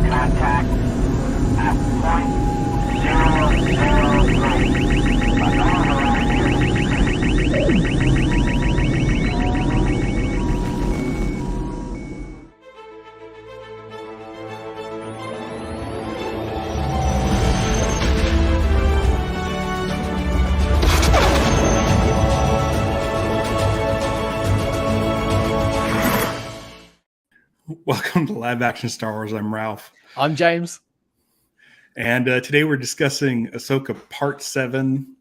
contact at point 003. Welcome to Live Action Star Wars. I'm Ralph. I'm James. And today we're discussing Ahsoka Part 7,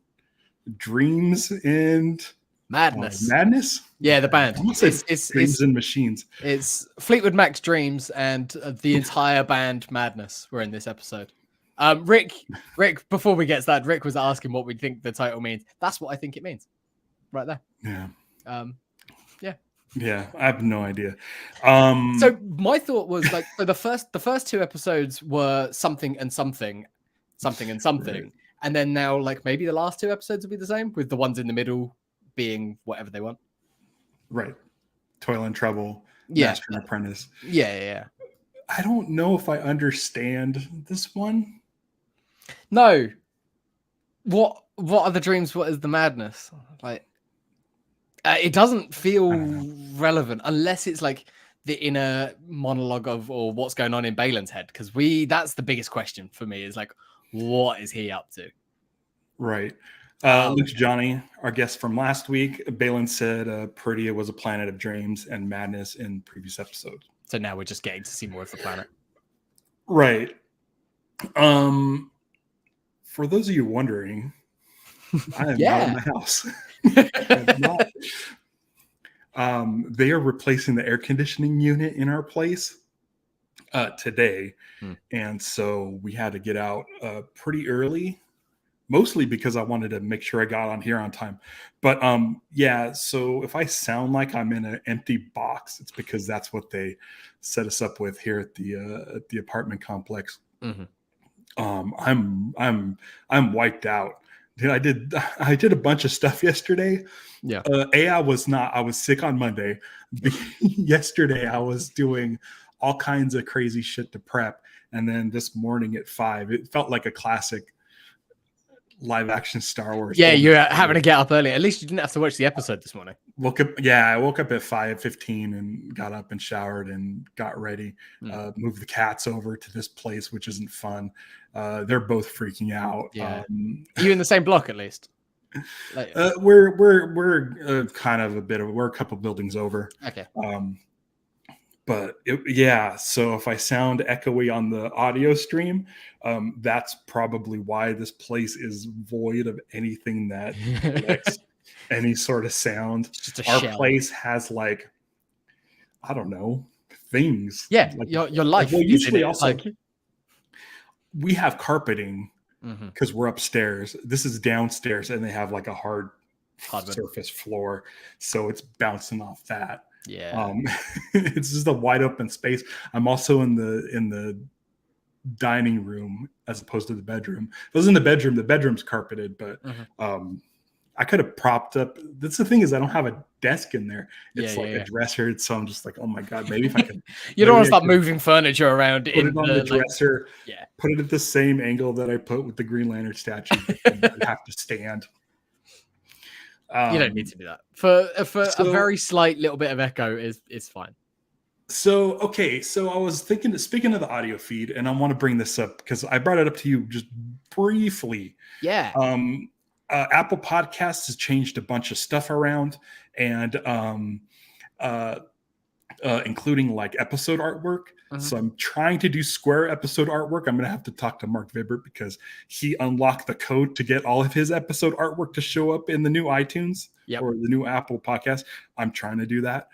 Dreams and... Madness. Madness? Yeah, the band. It's Dreams and Machines. It's Fleetwood Mac's Dreams and the entire band Madness were in this episode. Rick, before we get to that, Rick was asking what we think the title means. That's what I think it means. Right there. Yeah. Yeah. Yeah, I have no idea. So my thought was like, so the first two episodes were something and something, right. And then now like maybe the last two episodes will be the same with the ones in the middle being whatever they want. Right. Toil and Trouble, yeah. Master and Apprentice. Yeah. I don't know if I understand this one. No. What are the dreams? What is the madness? Like, it doesn't feel relevant unless it's like the inner monologue of or what's going on in Balin's head. Because that's the biggest question for me is like, what is he up to? Right. Luke Johnny, our guest from last week, Balin said Prudia was a planet of dreams and madness in previous episodes. So now we're just getting to see more of the planet. Right. For those of you wondering, I am not in my house. They are replacing the air conditioning unit in our place today. And so we had to get out pretty early, mostly because I wanted to make sure I got on here on time. But so if I sound like I'm in an empty box, it's because that's what they set us up with here at the apartment complex. I'm wiped out. Dude, I did a bunch of stuff yesterday. Yeah. I was sick on Monday. Yesterday I was doing all kinds of crazy shit to prep. And then this morning at 5, it felt like a classic live action Star Wars. Yeah, you're having to get up early. At least you didn't have to watch the episode this morning. I woke up at 5:15 and got up and showered and got ready. Moved the cats over to this place, which isn't fun. They're both freaking out. Yeah. Are you in the same block at least? Like, we're kind of we're a couple buildings over. Okay. So if I sound echoey on the audio stream, that's probably why this place is void of anything that makes any sort of sound. Our place has like, I don't know, things. Yeah, like, your life. Well, usually also we have carpeting because we're upstairs. This is downstairs, and they have like a hard surface floor, so it's bouncing off that. Yeah. It's just a wide open space. I'm also in the dining room as opposed to the bedroom. If I was in the bedroom, the bedroom's carpeted, but I could have propped up. That's the thing is I don't have a desk in there. It's a dresser. So I'm just like, oh my God, maybe if I can. You don't want to start moving furniture around. Put it on the dresser. Put it at the same angle that I put with the Green Lantern statue. I'd have to stand. You don't need to do that. For a very slight little bit of echo is fine. So I was thinking, speaking of the audio feed, and I want to bring this up because I brought it up to you just briefly. Yeah. Apple Podcasts has changed a bunch of stuff around, and including like episode artwork. So I'm trying to do square episode artwork. I'm going to have to talk to Mark Vibert because he unlocked the code to get all of his episode artwork to show up in the new iTunes or the new Apple Podcast. I'm trying to do that.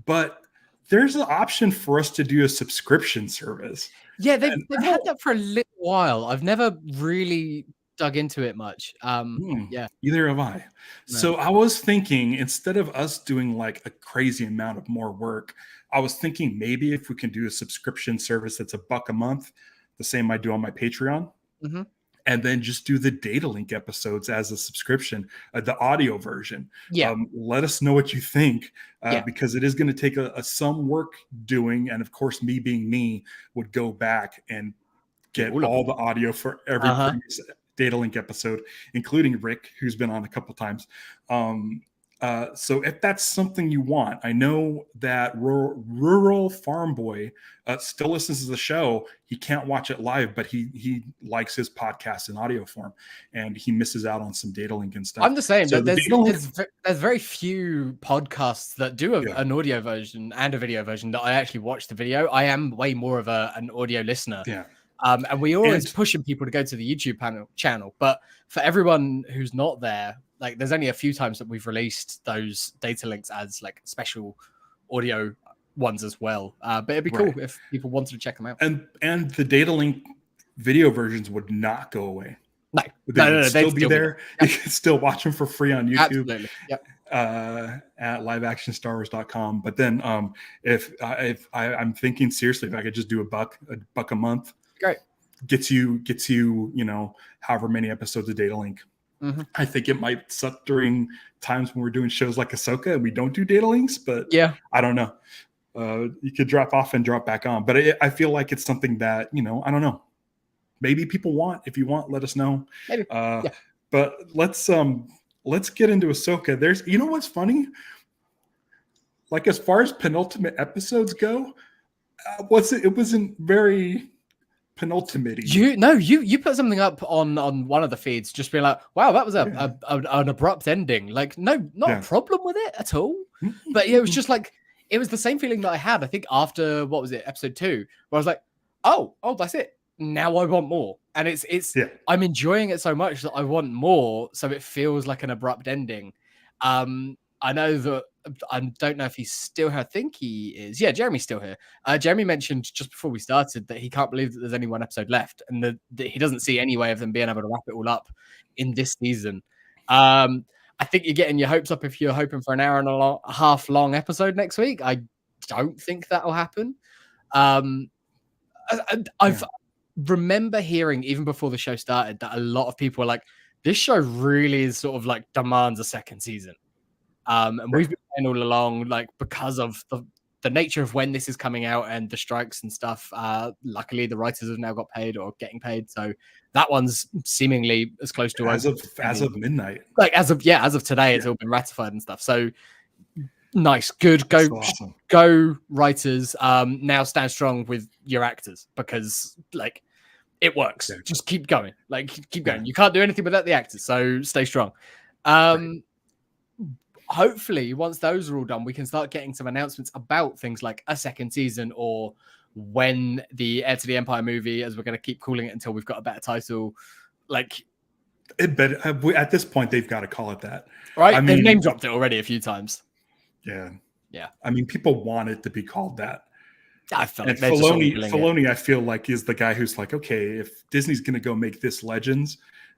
But there's an option for us to do a subscription service. Yeah, they've had that for a little while. I've never really dug into it much. Either have I. No. So I was thinking, instead of us doing like a crazy amount of more work, I was thinking maybe if we can do a subscription service that's $1 a month, the same I do on my Patreon. and then just do the data link episodes as a subscription, the audio version. Yeah. Let us know what you think, Yeah. because it is going to take some work doing. And of course, me being me would go back and get all the audio for every previous data link episode, including Rick, who's been on a couple times. So if that's something you want, I know that rural farm boy still listens to the show. He can't watch it live, but he likes his podcast in audio form, and he misses out on some data link and stuff. I'm the same. So there's very few podcasts that do an audio version and a video version that I actually watch the video. I am way more of an audio listener. Yeah. And we're always pushing people to go to the YouTube channel. But for everyone who's not there, like there's only a few times that we've released those data links as like special audio ones as well. But it'd be cool if people wanted to check them out. And the data link video versions would not go away. No, they'd still be there. Yep. You can still watch them for free on YouTube. Absolutely. Yep. At liveactionstarwars.com. But then if I'm thinking seriously, if I could just do a buck a month, great, gets you however many episodes of data link. Mm-hmm. I think it might suck during times when we're doing shows like Ahsoka and we don't do data links, but yeah, I don't know. You could drop off and drop back on, but I feel like it's something that, I don't know. Maybe people want. If you want, let us know. Maybe. But let's get into Ahsoka. There's, what's funny? Like as far as penultimate episodes go, it wasn't very penultimate. You put something up on one of the feeds, just being like, wow, that was an abrupt ending. Like, no, not a problem with it at all. But it was just like, it was the same feeling that I had, I think, after, what was it, episode 2, where I was like, oh, that's it. Now I want more. And it's I'm enjoying it so much that I want more. So it feels like an abrupt ending. I know that I don't know if he's still here. I think he is. Yeah, Jeremy's still here. Jeremy mentioned just before we started that he can't believe that there's only one episode left, and that he doesn't see any way of them being able to wrap it all up in this season. I think you're getting your hopes up if you're hoping for an hour and a half long episode next week. I don't think that'll happen. I've remember hearing even before the show started that a lot of people were like, this show really is sort of like demands a second season. And we've been saying all along, like, because of the nature of when this is coming out and the strikes and stuff, luckily the writers have now got paid or getting paid. So that one's seemingly as close to as of midnight. Like as of today, it's all been ratified and stuff. So nice, good, go writers. Now stand strong with your actors, because like it works. Yeah. Just keep going. Like keep going. You can't do anything without the actors, so stay strong. Hopefully, once those are all done, we can start getting some announcements about things like a second season, or when the Heir to the Empire movie, as we're going to keep calling it until we've got a better title. Like, at this point, they've got to call it that, right? They've name dropped it already a few times. Yeah. I mean, people want it to be called that. I feel like Filoni, I feel like, is the guy who's like, okay, if Disney's going to go make this Legends,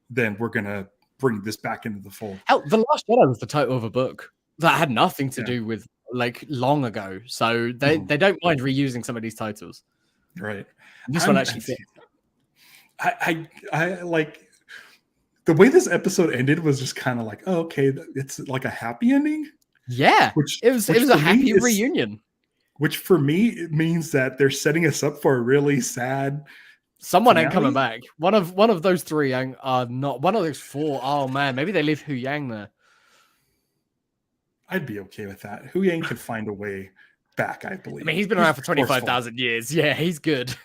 then we're going to bring this back into the fold. Hell, The Last Jedi was the title of a book that had nothing to do with like long ago. So they don't mind reusing some of these titles. Right. This one actually fits. I like the way this episode ended was just kind of like, oh, okay, it's like a happy ending. Yeah. It was a happy reunion. Which for me, it means that they're setting us up for a really sad someone finale. Ain't coming back. One of those three are not. One of those four. Oh man, maybe they leave Hu Yang there. I'd be okay with that. Hu Yang could find a way back, I believe. I mean, he's been around for 25,000 years. Yeah, he's good.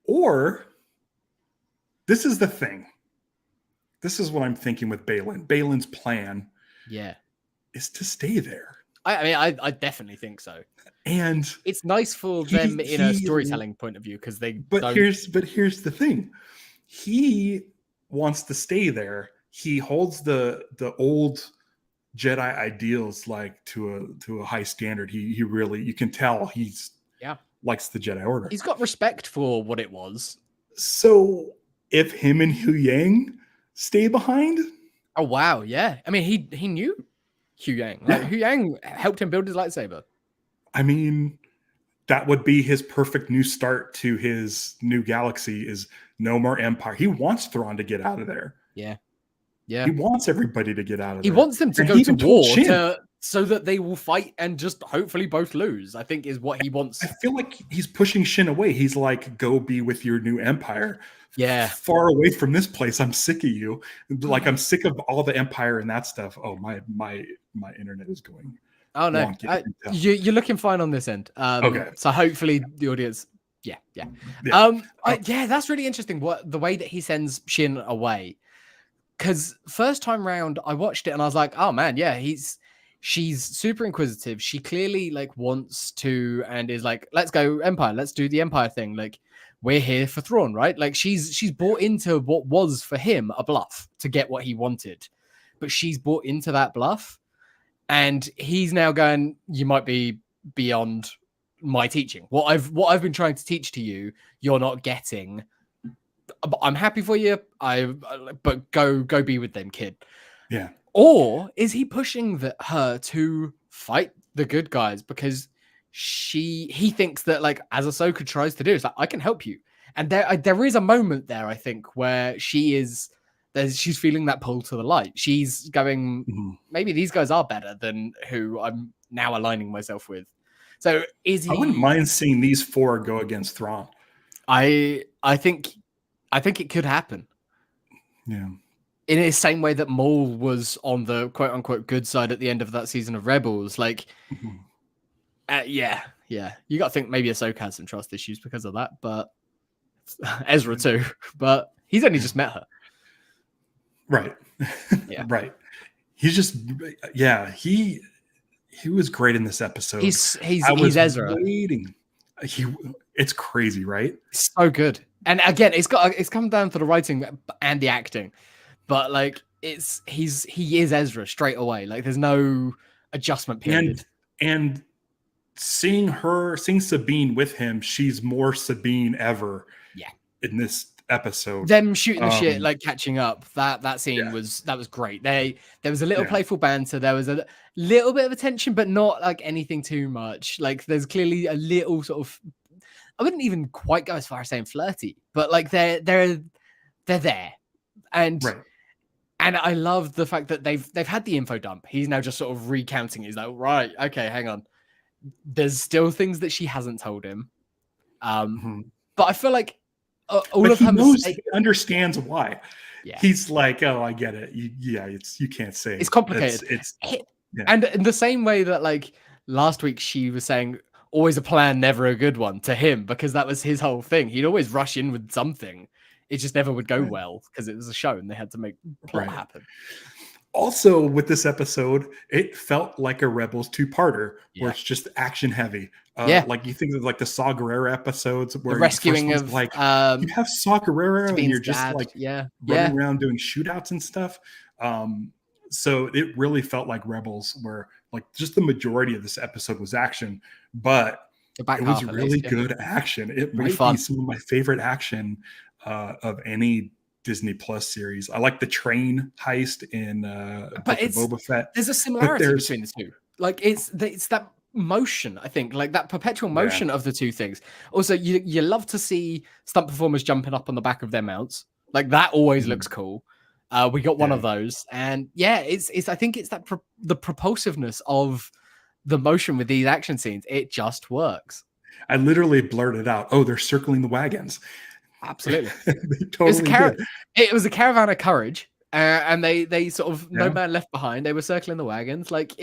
Or this is the thing. This is what I'm thinking with Baylan. Baylan's plan, is to stay there. I mean, I definitely think so. And it's nice for them in a storytelling point of view, because they. But here's the thing. He wants to stay there. He holds the old Jedi ideals like to a high standard. He really, you can tell he's likes the Jedi Order. He's got respect for what it was. So if him and Hu Yang stay behind, oh wow, yeah. I mean, he knew Hu Yang. Like, Hu Yang helped him build his lightsaber. I mean, that would be his perfect new start to his new galaxy, is no more Empire. He wants Thrawn to get out of there. Yeah. Yeah. He wants everybody to get out of He there. wants them to And go he to even told war Shin. so that they will fight and just hopefully both lose, I think is what he wants. I feel like he's pushing Shin away. He's like, go be with your new Empire. Yeah. Far away from this place. I'm sick of you. Like, I'm sick of all the Empire and that stuff. Oh, my internet is going. Oh no, you're looking fine on this end. Okay. So hopefully the audience, yeah. Yeah, that's really interesting. What the way that he sends Shin away, because first time round I watched it and I was like, oh man, yeah, she's super inquisitive. She clearly like wants to and is like, let's go Empire, let's do the Empire thing. Like we're here for Thrawn, right? Like she's bought into what was for him a bluff to get what he wanted, but she's bought into that bluff. And he's now going, you might be beyond my teaching. What I've been trying to teach to you, you're not getting. I'm happy for you. But go be with them, kid. Yeah. Or is he pushing her to fight the good guys because he thinks that like as Ahsoka tries to do, it's like I can help you. And there is a moment there, I think, where she's feeling that pull to the light. She's going, maybe these guys are better than who I'm now aligning myself with. So is he? I wouldn't mind seeing these 4 go against Thrawn. I think it could happen. Yeah. In the same way that Maul was on the quote unquote good side at the end of that season of Rebels, like, yeah. You got to think maybe Ahsoka has some trust issues because of that, but Ezra too. But he's only just met her. Right. Yeah. Right. He's just, yeah, he was great in this episode. He's Ezra. Waiting. It's crazy, right? So good. And again, it's come down to the writing and the acting. But like he is Ezra straight away. Like there's no adjustment period. And seeing Sabine with him, she's more Sabine ever. Yeah. In this episode, them shooting the shit, like catching up, that scene was great. There was a little playful banter, there was a little bit of attention, but not like anything too much. Like there's clearly a little sort of, I wouldn't even quite go as far as saying flirty, but like they're there. And and I love the fact that they've had the info dump. He's now just sort of recounting it. He's like, right, okay, hang on, there's still things that she hasn't told him, but I feel like all of him he understands why. Yeah. He's like, oh, I get it. You can't say it's complicated. And in the same way that like last week she was saying always a plan, never a good one to him, because that was his whole thing. He'd always rush in with something. It just never would go well because it was a show and they had to make plot happen. Also, with this episode, it felt like a Rebels 2-parter where it's just action heavy. Like you think of like the Saw Gerrera episodes where the rescuing of like you have Saw Gerrera and you're just dad. like running around doing shootouts and stuff. So it really felt like Rebels, where like just the majority of this episode was action, but it was really good action. It might be some of my favorite action of any Disney Plus series. I like the train heist in Boba Fett. There's a similarity between the two. Like it's that motion, I think, like that perpetual motion of the two things. Also, you love to see stunt performers jumping up on the back of their mounts. Like that always looks cool. We got one of those, and it's I think it's that the propulsiveness of the motion with these action scenes. It just works. I literally blurted out, "Oh, they're circling the wagons." Absolutely. They totally did. It was a caravan of courage, and they sort of no man left behind. They were circling the wagons. Like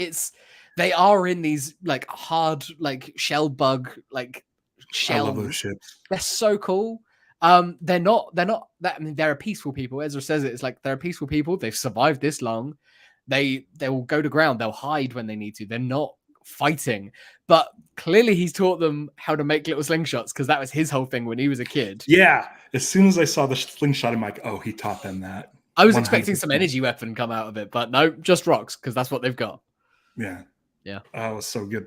they are in these like hard like shell bug like shells. I love those ships. They're so cool. They're not that. I mean, they're a peaceful people. Ezra says it. It's like they're peaceful people. They've survived this long. They will go to ground. They'll hide when they need to. They're not fighting, but clearly he's taught them how to make little slingshots because that was his whole thing when he was a kid. Yeah, as soon as I saw the slingshot, I'm like, oh, he taught them that. I was expecting some energy weapon come out of it, but no, just rocks because that's what they've got. Yeah. Oh, it was so good.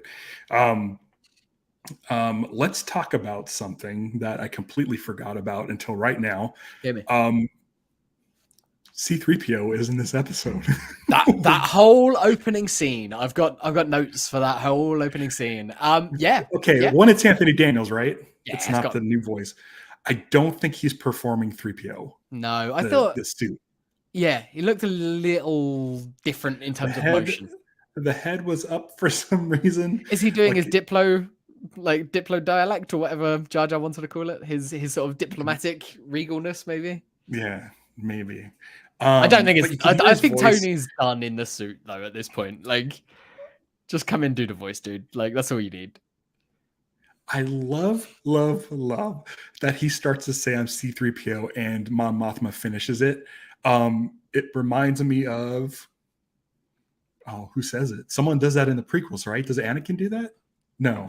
Let's talk about something that I completely forgot about until right now. C-3PO is in this episode. that whole opening scene. I've got notes for that whole opening scene. Okay, one, it's Anthony Daniels, right? Yeah, it's not the new voice. I don't think he's performing 3PO. No, I The thought, the suit. yeah, he looked a little different in The terms of head motion. the head was up for some reason. Is he doing his Like, Diplo dialect or whatever Jar Jar wanted to call it? His sort of diplomatic regalness, maybe. yeah, maybe. I don't think But it's. you can hear I his think voice. Tony's done in the suit though. At this point, like, just come in, do the voice, dude. Like, that's all you need. I love, love, love that he starts to say I'm C3PO and Mon Mothma finishes it. It reminds me of who says it? Someone does that in the prequels, right? Does Anakin do that? No.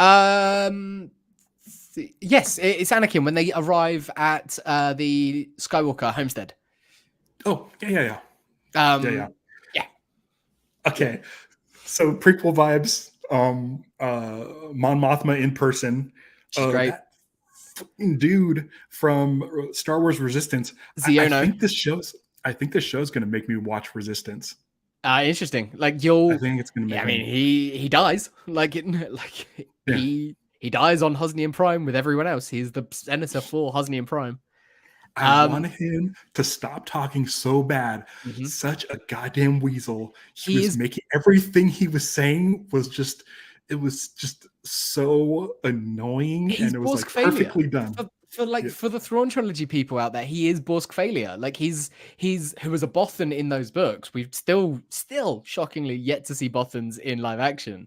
Yes, it's Anakin when they arrive at the Skywalker homestead. Oh, yeah. Yeah. Okay. So prequel vibes. Mon Mothma in person. She's great. That fucking dude from Star Wars Resistance. I Xiono. think this show's going to make me watch Resistance. Interesting. Like I think it's going to make. I mean, he dies. He dies on Hosnian Prime with everyone else. He's the senator for Hosnian Prime. I want him to stop talking so bad. Mhm. Such a goddamn weasel. He was is- making everything he was saying was just so annoying, He's and it was Borsk like failure. perfectly done. For the Thrawn trilogy people out there, he is Borsk failure. Like he's who was a Bothan in those books. We've still shockingly yet to see Bothans in live action.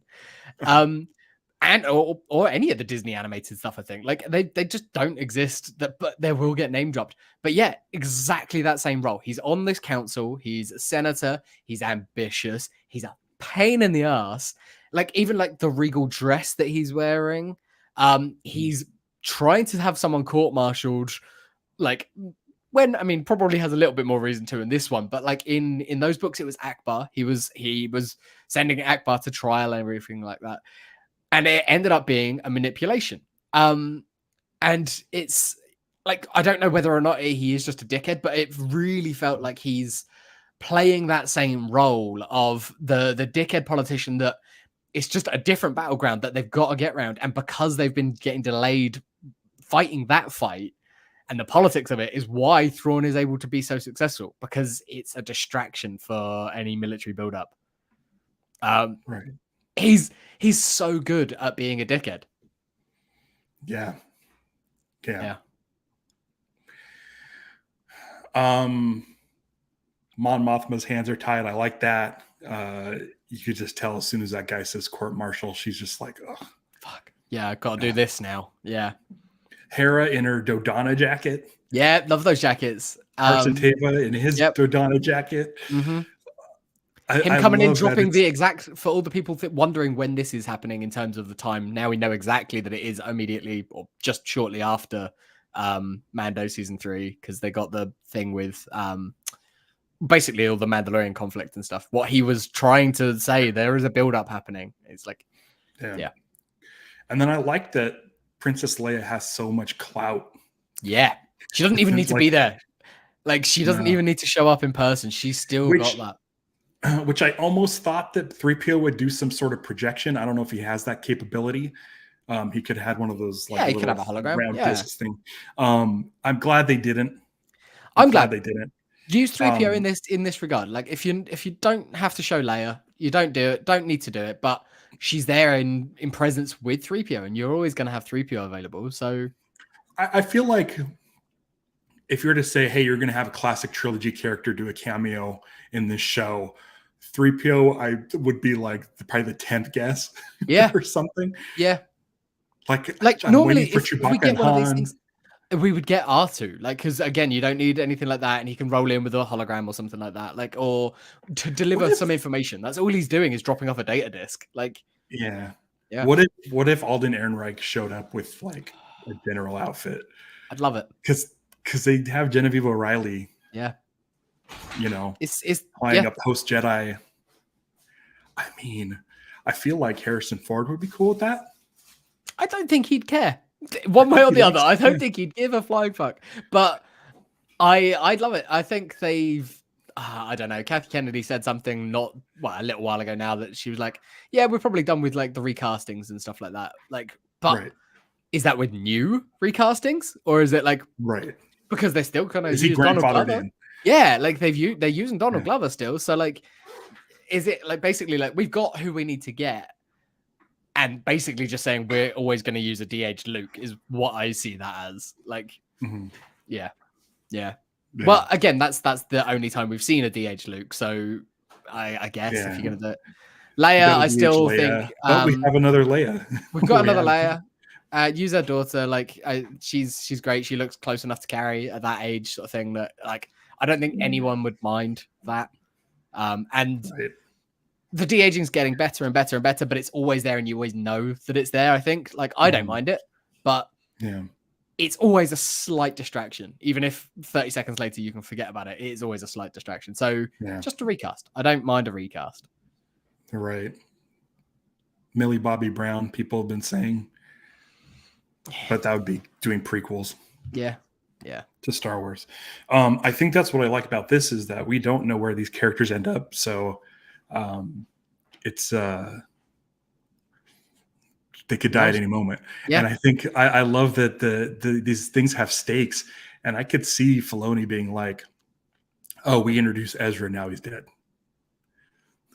And or any of the Disney animated stuff, I think. Like they just don't exist, but they will get name dropped. But yeah, exactly that same role. He's on this council, he's a senator, he's ambitious, he's a pain in the ass. Like even like the regal dress that he's wearing. He's trying to have someone court-martialed, like when I mean probably has a little bit more reason to in this one, but like in those books it was Akbar. He was sending Akbar to trial and everything like that. And it ended up being a manipulation. And it's like I don't know whether or not he is just a dickhead, but it really felt like he's playing that same role of the dickhead politician that it's just a different battleground that they've got to get around. And because they've been getting delayed fighting that fight, and the politics of it is why Thrawn is able to be so successful, because it's a distraction for any military buildup. Right. He's so good at being a dickhead. Yeah. Mon Mothma's hands are tied. I like that. You could just tell as soon as that guy says court martial, she's just like, oh, fuck. Yeah, I gotta do this now. Yeah. Hera in her Dodonna jacket. Yeah, love those jackets. Carson Teva in his Dodonna jacket. Mm-hmm. Him coming in, dropping the exact, for all the people wondering when this is happening in terms of the time. Now we know exactly that it is immediately or just shortly after Mando season 3, because they got the thing with basically all the Mandalorian conflict and stuff. What he was trying to say, there is a build-up happening. It's like, yeah. And then I like that Princess Leia has so much clout. Yeah, she doesn't even need to be there. Like she doesn't even need to show up in person. She's still got that. Which I almost thought that 3PO would do some sort of projection. I don't know if he has that capability. He could have had one of those like he could have a hologram round discs thing. I'm glad they didn't. I'm glad they didn't. Use 3PO in this regard. Like if you don't have to show Leia, you don't need to do it, but she's there in presence with 3PO, and you're always going to have 3PO available. So I feel like if you're to say, hey, you're going to have a classic trilogy character do a cameo in this show, 3PO, I would be like probably the 10th guess, or something. Yeah, like I'm normally if we get one of these things, we would get R2, like because again, you don't need anything like that, and he can roll in with a hologram or something like that, like or to deliver some information. That's all he's doing is dropping off a data disk. Like, yeah. What if Alden Ehrenreich showed up with like a general outfit? I'd love it because they have Genevieve O'Reilly. Yeah. It's playing a post Jedi. I mean, I feel like Harrison Ford would be cool with that. I don't think he'd care one way or the other. I don't think he'd give a flying fuck. But I'd love it. I think they've. I don't know. Kathy Kennedy said something a little while ago now that she was like, "Yeah, we're probably done with like the recastings and stuff like that." Like, but is that with new recastings, or is it like Right. because they're still gonna Is he use Donald grandfathered Glover? in? Yeah, like they're using Donald Yeah. Glover still. So like, is it like basically like we've got who we need to get, and basically just saying we're always going to use a DH Luke is what I see that as. Like, Mhm. yeah. Yeah. Well, again, that's the only time we've seen a DH Luke. So I guess if Yeah. you're gonna do it, We Leia, got a I DH still Leia, think but we have another Leia. we've got We another have- Leia. Use her daughter. Like she's great. She looks close enough to carry at that age, sort of thing. That like I don't think anyone would mind that. And Right. the de-aging's getting better and better and better, but it's always there, and you always know that it's there. I think. Like I don't mind it, but Yeah. it's always a slight distraction. Even if 30 seconds later you can forget about it, it is always a slight distraction. So Yeah. just a recast. I don't mind a recast. Right. Millie Bobby Brown, people have been saying, but that would be doing prequels. Yeah. To Star Wars. I think that's what I like about this is that we don't know where these characters end up. So it's they could die at any moment. Yeah. And I think I love that these things have stakes. And I could see Filoni being like, oh, we introduced Ezra, now he's dead.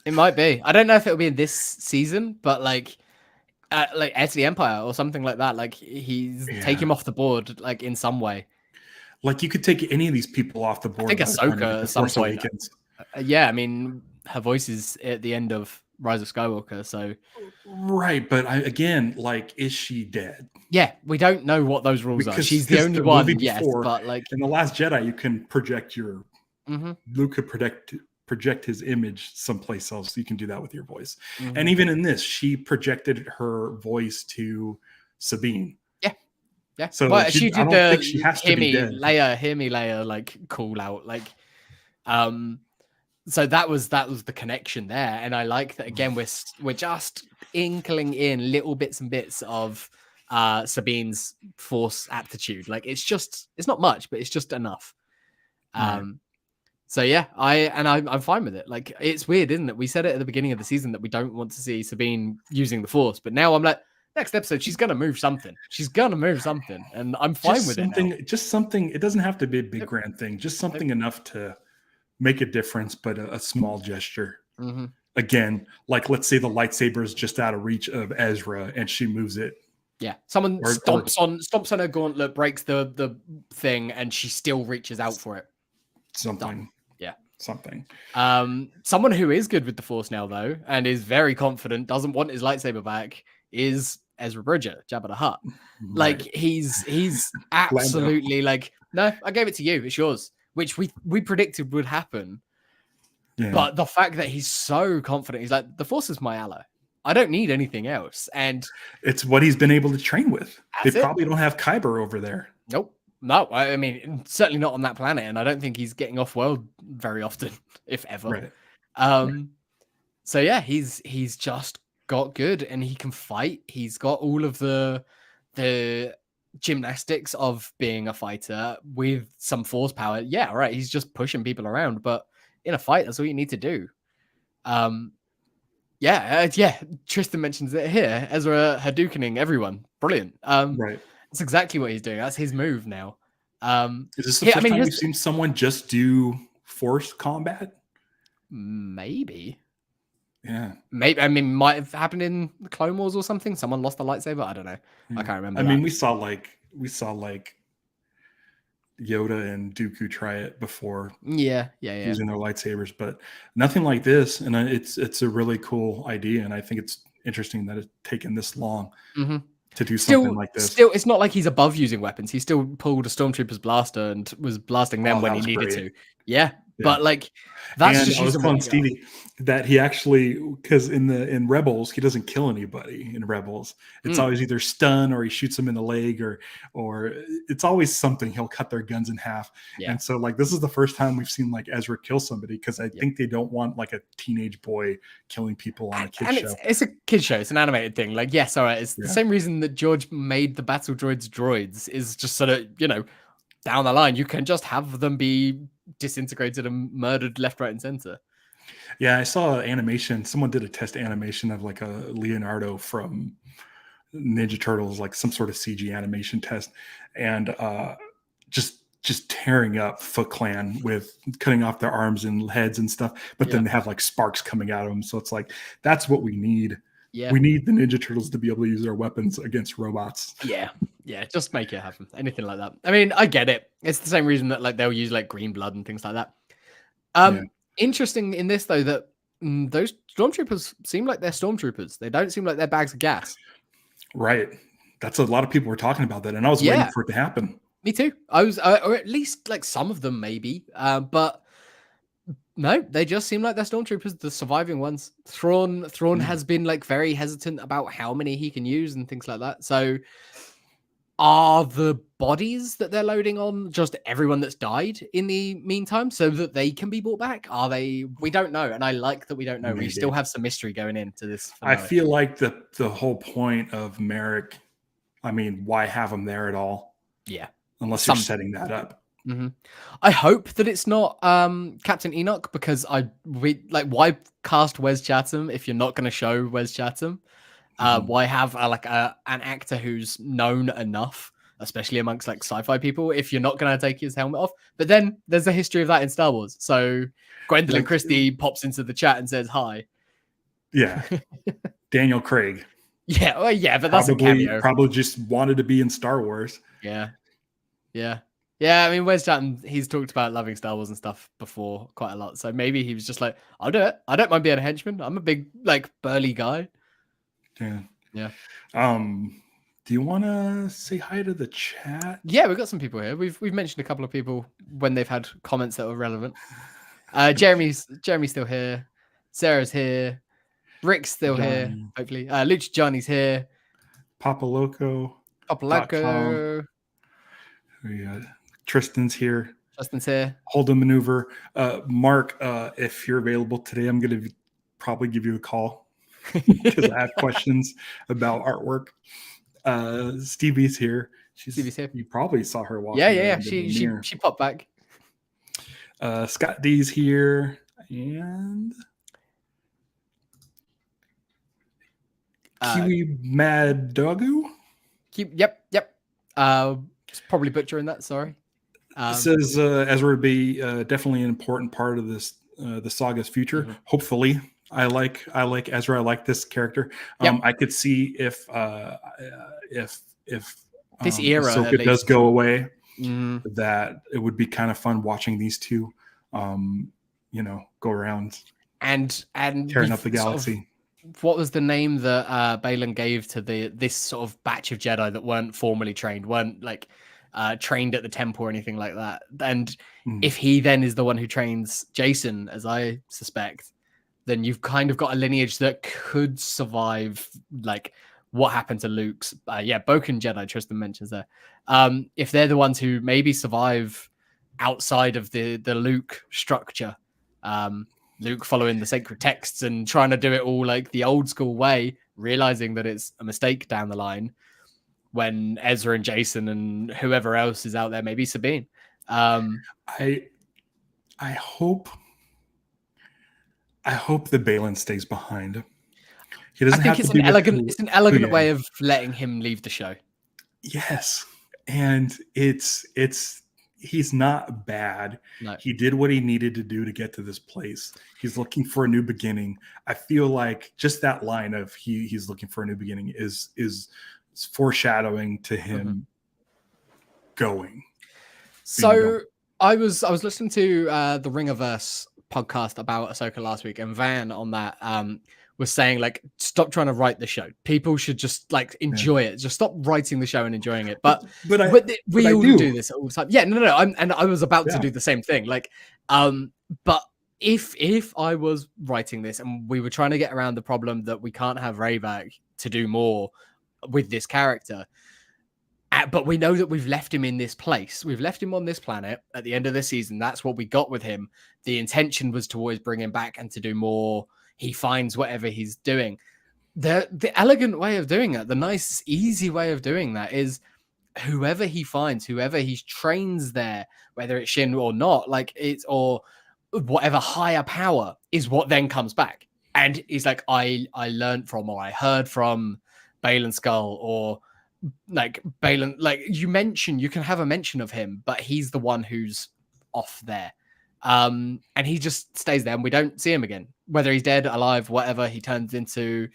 It might be. I don't know if it'll be in this season, but like Heir to the Empire or something like that. Like take him off the board, like in some way. Like you could take any of these people off the board. I think Ahsoka at some point. Awakens. Yeah, I mean, her voice is at the end of Rise of Skywalker, so right. But again, like, is she dead? Yeah, we don't know what those rules are. She's the only the one, movie yes, before, but like in The Last Jedi, you can project your Luke could project his image someplace else. You can do that with your voice. And even in this, she projected her voice to Sabine. Yeah. So well, she did the she has to be dead. hear me, Leia, like call out, like, so that was the connection there, and I like that. Again, we're just inkling in little bits and bits of Sabine's Force aptitude. Like it's not much, but it's just enough. Right. So yeah, I'm fine with it. Like it's weird, isn't it? We said it at the beginning of the season that we don't want to see Sabine using the Force, but now I'm like, next episode she's gonna move something. She's gonna move something, and I'm fine with it now. Just something. It doesn't have to be a big grand thing. Just something enough to make a difference, but a small gesture. Again, like let's say the lightsaber is just out of reach of Ezra, and she moves it. Yeah, someone stomps on her gauntlet, breaks the thing, and she still reaches out for it. Something. Done. Yeah. Something. Someone who is good with the Force now, though, and is very confident, doesn't want his lightsaber back, is Ezra Bridger, Jabba the Hutt. Like he's absolutely like, no, I gave it to you, it's yours, which we predicted would happen. Yeah. But the fact that he's so confident, he's like, the Force is my ally. I don't need anything else. And it's what he's been able to train with. They probably don't have Kyber over there. Nope. No, I mean, certainly not on that planet. And I don't think he's getting off world very often, if ever. Right. So yeah, he's just got good and he can fight. He's got all of the gymnastics of being a fighter with some Force power. Yeah, right. He's just pushing people around, but in a fight, that's all you need to do. Yeah. Tristan mentions it here. Ezra Hadoukening everyone. Brilliant. Right. That's exactly what he's doing. That's his move now. Is this the first time we've seen someone just do Force combat? Maybe. Yeah. Maybe. I mean, might have happened in the Clone Wars or something. Someone lost a lightsaber. I don't know. Yeah. I can't remember. I mean, we saw like Yoda and Dooku try it before. Yeah. Using their lightsabers, but nothing like this. And it's a really cool idea, and I think it's interesting that it's taken this long to do something like this. Still, it's not like he's above using weapons. He still pulled a stormtrooper's blaster and was blasting them when he needed to. Yeah. But like that's and just I was telling Stevie that he actually, because in Rebels he doesn't kill anybody in Rebels. It's always either stun or he shoots them in the leg or it's always something. He'll cut their guns in half. Yeah. And so like this is the first time we've seen like Ezra kill somebody, because I think they don't want like a teenage boy killing people on a kid's show. It's a kid's show. It's an animated thing. Like yes, all right. It's the same reason that George made the battle droids is just sort of down the line you can just have them be disintegrated and murdered left, right, and center. Yeah, I saw an animation. Someone did a test animation of like a Leonardo from Ninja Turtles, like some sort of CG animation test, and just tearing up Foot Clan with cutting off their arms and heads and stuff. But then they have like sparks coming out of them. So it's like, that's what we need. Yeah. We need the Ninja Turtles to be able to use their weapons against robots. Yeah. Just make it happen. Anything like that. I mean, I get it. It's the same reason that like they'll use like green blood and things like that. Interesting in this though that those stormtroopers seem like they're stormtroopers. They don't seem like they're bags of gas. Right. That's a lot of people were talking about that, and I was waiting for it to happen. Me too. I was, or at least like some of them maybe, but no, they just seem like they're stormtroopers, the surviving ones. Thrawn has been like very hesitant about how many he can use and things like that. So, are the bodies that they're loading on just everyone that's died in the meantime, so that they can be brought back? Are they? We don't know, and I like that we don't know. Maybe. We still have some mystery going into this finale. I feel like the whole point of Merrick. I mean, why have him there at all? Yeah. Unless you're setting that up. Mm-hmm. I hope that it's not Captain Enoch, because why cast Wes Chatham if you're not going to show Wes Chatham? Why have an actor who's known enough, especially amongst like sci-fi people, if you're not going to take his helmet off? But then there's a history of that in Star Wars. So Gwendolyn Christie pops into the chat and says hi. Yeah, Daniel Craig. Yeah, well, yeah, but that's a cameo. Probably just wanted to be in Star Wars. Yeah. I mean, Wes Chatham, he's talked about loving Star Wars and stuff before quite a lot. So maybe he was just like, I'll do it. I don't mind being a henchman. I'm a big, like, burly guy. Yeah. Do you want to say hi to the chat? Yeah, we've got some people here. We've mentioned a couple of people when they've had comments that were relevant. Jeremy's still here. Sarah's here. Rick's still here, hopefully. Johnny's here. Papa Loco. Tristan's here. Hold a maneuver. Mark, if you're available today, I'm going to probably give you a call because I have questions about artwork. Stevie's here. Stevie's here. You probably saw her walking. Yeah. She popped back. Scott D's here. And Kiwi Mad Doggo. Yep. Probably butchering that. Sorry. Says Ezra would be definitely an important part of this the saga's future. Mm-hmm. Hopefully, I like Ezra. I like this character. I could see if this era Ahsoka does go away, that it would be kind of fun watching these two, go around and tearing up the galaxy. What was the name that Balin gave to this sort of batch of Jedi that weren't formally trained, weren't like trained at the temple or anything like that? And if he then is the one who trains Jason, as I suspect, then you've kind of got a lineage that could survive like what happened to Luke's Boken Jedi. Tristan mentions there. If they're the ones who maybe survive outside of the Luke structure, Luke following the sacred texts and trying to do it all like the old school way, realizing that it's a mistake down the line when Ezra and Jason and whoever else is out there, maybe Sabine. I hope the Balin stays behind. He doesn't have to be it's an elegant way of letting him leave the show. Yes. And he's not bad. No. He did what he needed to do to get to this place. He's looking for a new beginning. I feel like just that line of he's looking for a new beginning is foreshadowing to him going. So I was listening to the Ringerverse podcast about Ahsoka last week, and Van on that was saying like, stop trying to write the show. People should just like enjoy it. Just stop writing the show and enjoying it. But we all do this all the time. Yeah, no. I was about to do the same thing. Like, but if I was writing this and we were trying to get around the problem that we can't have Rey back to do more with this character, but we know that we've left him in this place. We've left him on this planet at the end of the season. That's what we got with him. The intention was to always bring him back and to do more. He finds whatever he's doing. The elegant way of doing that, the nice, easy way of doing that is whoever he finds, whoever he trains there, whether it's Shin or not, or whatever higher power is what then comes back. And he's like, I learned from, or I heard from Balin Skull or like Balin, like you can have a mention of him, but he's the one who's off there. And he just stays there and we don't see him again, whether he's dead, alive, whatever he turns into.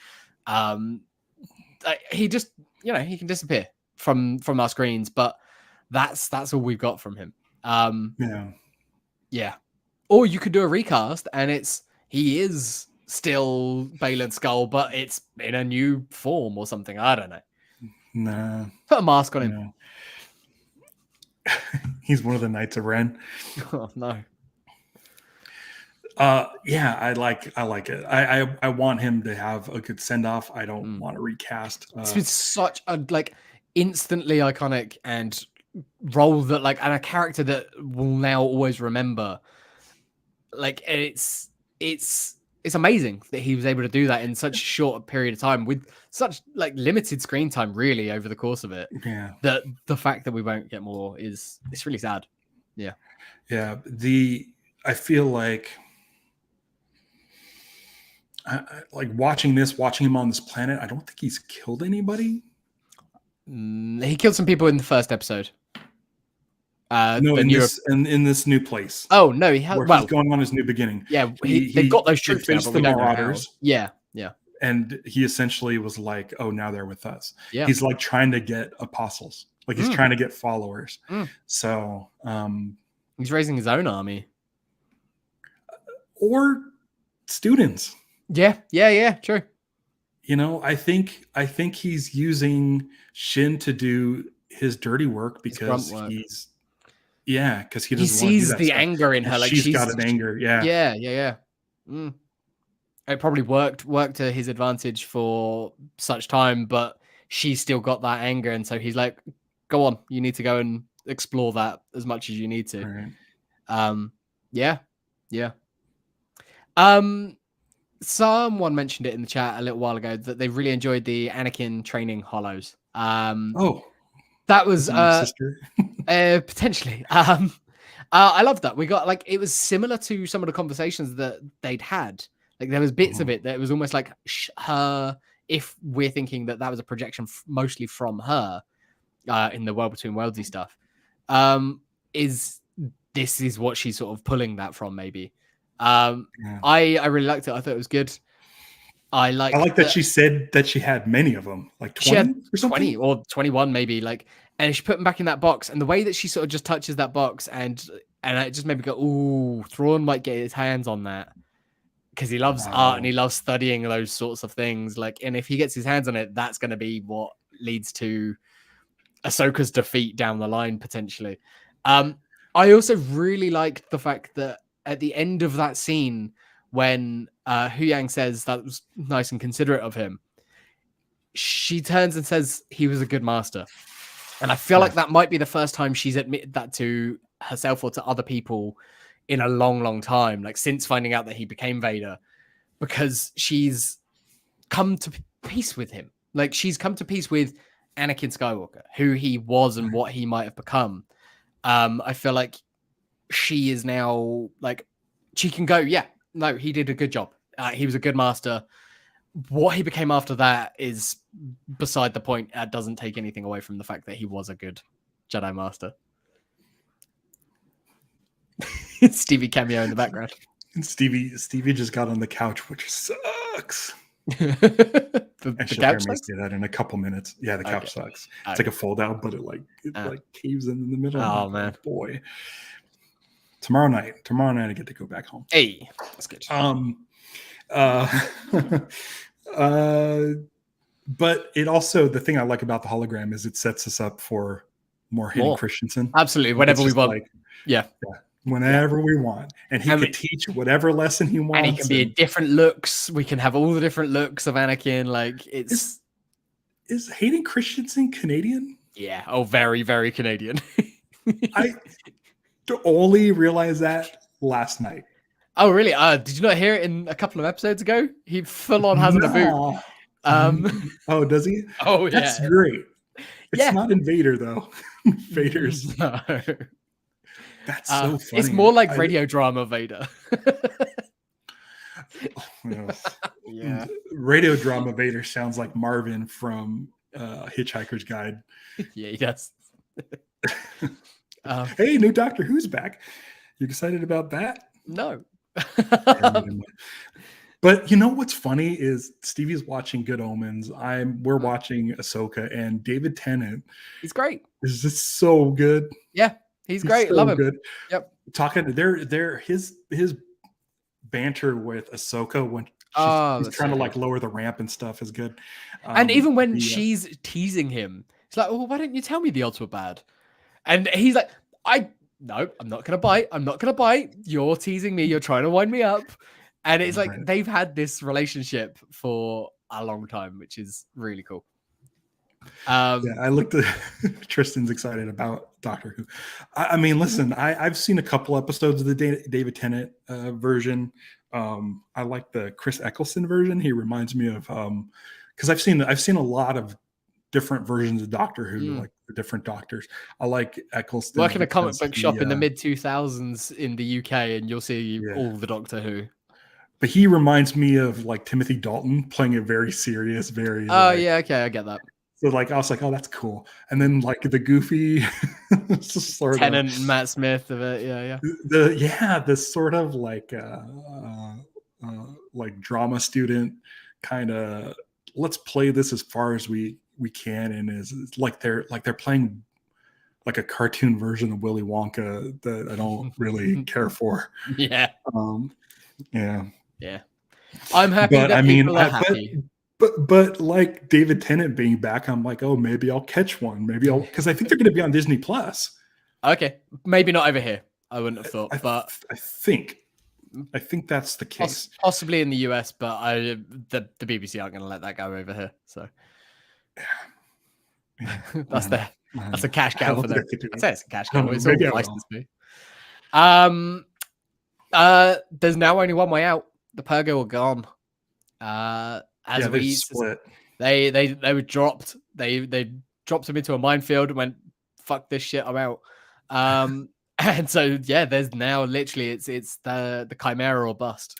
He just, he can disappear from our screens, but that's all we've got from him. Yeah. Or you could do a recast and he is still Balin Skull, but it's in a new form or something. I don't know. Nah. Put a mask on him. He's one of the Knights of Ren. Oh no. Yeah, I like it. I want him to have a good send off. I don't want to recast. It's been such a instantly iconic and role that and a character that will now always remember. It's amazing that he was able to do that in such a short period of time with such limited screen time, really, over the course of it. Yeah. That the fact that we won't get more it's really sad. Yeah. Yeah. I feel like watching him on this planet, I don't think he's killed anybody. He killed some people in the first episode. No, in this new place. Oh no, he has. He's going on his new beginning. Yeah, they've got those troops now, but the Marauders. Yeah. And he essentially was like, "Oh, now they're with us." Yeah. He's trying to get apostles, he's trying to get followers. So, he's raising his own army or students. Yeah, true. I think he's using Shin to do his dirty work because because he sees the anger in her. She's got an anger. Yeah. It probably worked to his advantage for such time, but she's still got that anger, and so he's like, "Go on, you need to go and explore that as much as you need to." Right. Yeah. Someone mentioned it in the chat a little while ago that they really enjoyed the Anakin training hollows. That was sister. Potentially. I love that. We got it was similar to some of the conversations that they'd had. There was bits of it that it was almost like her. If we're thinking that was a projection mostly from her in the World Between Worldsy stuff, this is what she's sort of pulling that from maybe. I really liked it. I thought it was good. I like that she said that she had many of them, 20 she had or something? 20 or 21 maybe, and she put them back in that box, and the way that she sort of just touches that box and it just made me go, ooh, Thrawn might get his hands on that because he loves art and he loves studying those sorts of things. And if he gets his hands on it, that's going to be what leads to Ahsoka's defeat down the line potentially. I also really liked the fact that at the end of that scene, when Huyang says that was nice and considerate of him, she turns and says he was a good master. And I feel like that might be the first time she's admitted that to herself or to other people in a long, long time, since finding out that he became Vader, because she's come to peace with him. She's come to peace with Anakin Skywalker, who he was and what he might have become. I feel like she is now she can go, he did a good job. He was a good master. What he became after that is beside the point. It doesn't take anything away from the fact that he was a good Jedi Master. Stevie cameo in the background. And Stevie just got on the couch, which sucks. the Actually, couch I may say that in a couple minutes. Yeah, the couch sucks. It's a fold out, but it caves in the middle. Oh man, boy. Tomorrow night I get to go back home. Hey, that's good. But it also, the thing I like about the hologram is it sets us up for more Hayden Christensen. Absolutely, whenever we want. Whenever we want, and he can teach whatever lesson he wants. And he can be different looks. We can have all the different looks of Anakin. Is Hayden Christensen Canadian? Yeah. Oh, very, very Canadian. I only realized that last night. Oh, really? Did you not hear it in a couple of episodes ago? He full on has a boot. Oh, does he? Oh, yeah. That's great. It's not in Vader though. Vader's. No. That's so funny. It's more like radio drama Vader. Yeah. Radio drama Vader sounds like Marvin from Hitchhiker's Guide. Yeah, he does. Hey, new Doctor Who's back. You excited about that? No. But you know what's funny is Stevie's watching Good Omens. We're watching Ahsoka, and David Tennant He's great. is just so good. Yeah, he's great. So Love him. good. Yep. Talking his banter with Ahsoka when he's trying to like lower the ramp and stuff is good. And even when she's teasing him, it's like, well, why didn't you tell me the odds were bad? And he's like, no, I'm not gonna bite. I'm not gonna bite. You're teasing me. You're trying to wind me up. And it's like they've had this relationship for a long time, which is really cool. Yeah, I looked at Tristan's excited about Doctor Who. I mean, listen, I've seen a couple episodes of the David Tennant version. I like the Chris Eccleston version. He reminds me of because I've seen a lot of different versions of Doctor Who, like the different doctors. I like Eccleston. Work in a comic book shop in the mid 2000s in the UK, and you'll see all the Doctor Who. But he reminds me of like Timothy Dalton playing a very serious, very. Oh yeah, okay, I get that. So like I was like, oh, that's cool. And then like the goofy sort Tennant of and Matt Smith of it, this sort of like drama student kind of let's play this as far as we can, and is like they're playing like a cartoon version of Willy Wonka that I don't really care for. Yeah. Yeah. I'm happy that people are happy. But like David Tennant being back, I'm like, oh, maybe I'll catch one. Maybe because I think they're going to be on Disney Plus. Okay, maybe not over here. I wouldn't have thought, but I think that's the case. Possibly in the US, but the BBC aren't going to let that go over here. So that's a cash cow for them. I'd say it's a cash cow. It's all licensed me. There's now only one way out. The Purgo are gone. As we split, they were dropped. They dropped them into a minefield and went, "Fuck this shit, I'm out." And so there's now literally it's the Chimera or bust.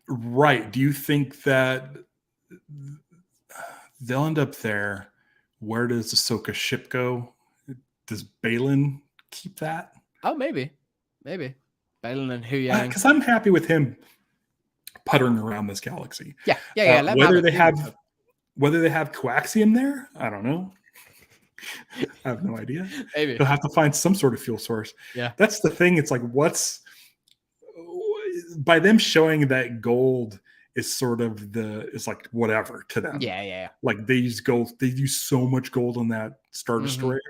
Right? Do you think that they'll end up there? Where does Ahsoka's ship go? Does Balin keep that? Oh, maybe. Balin and Huyang. Because I'm happy with him puttering around this galaxy. Yeah. Whether they have coaxium there, I don't know. I have no idea. Maybe they'll have to find some sort of fuel source. Yeah, that's the thing. It's like by them showing that gold is sort of it's like whatever to them. Yeah. Like they use gold. They use so much gold on that Star Destroyer,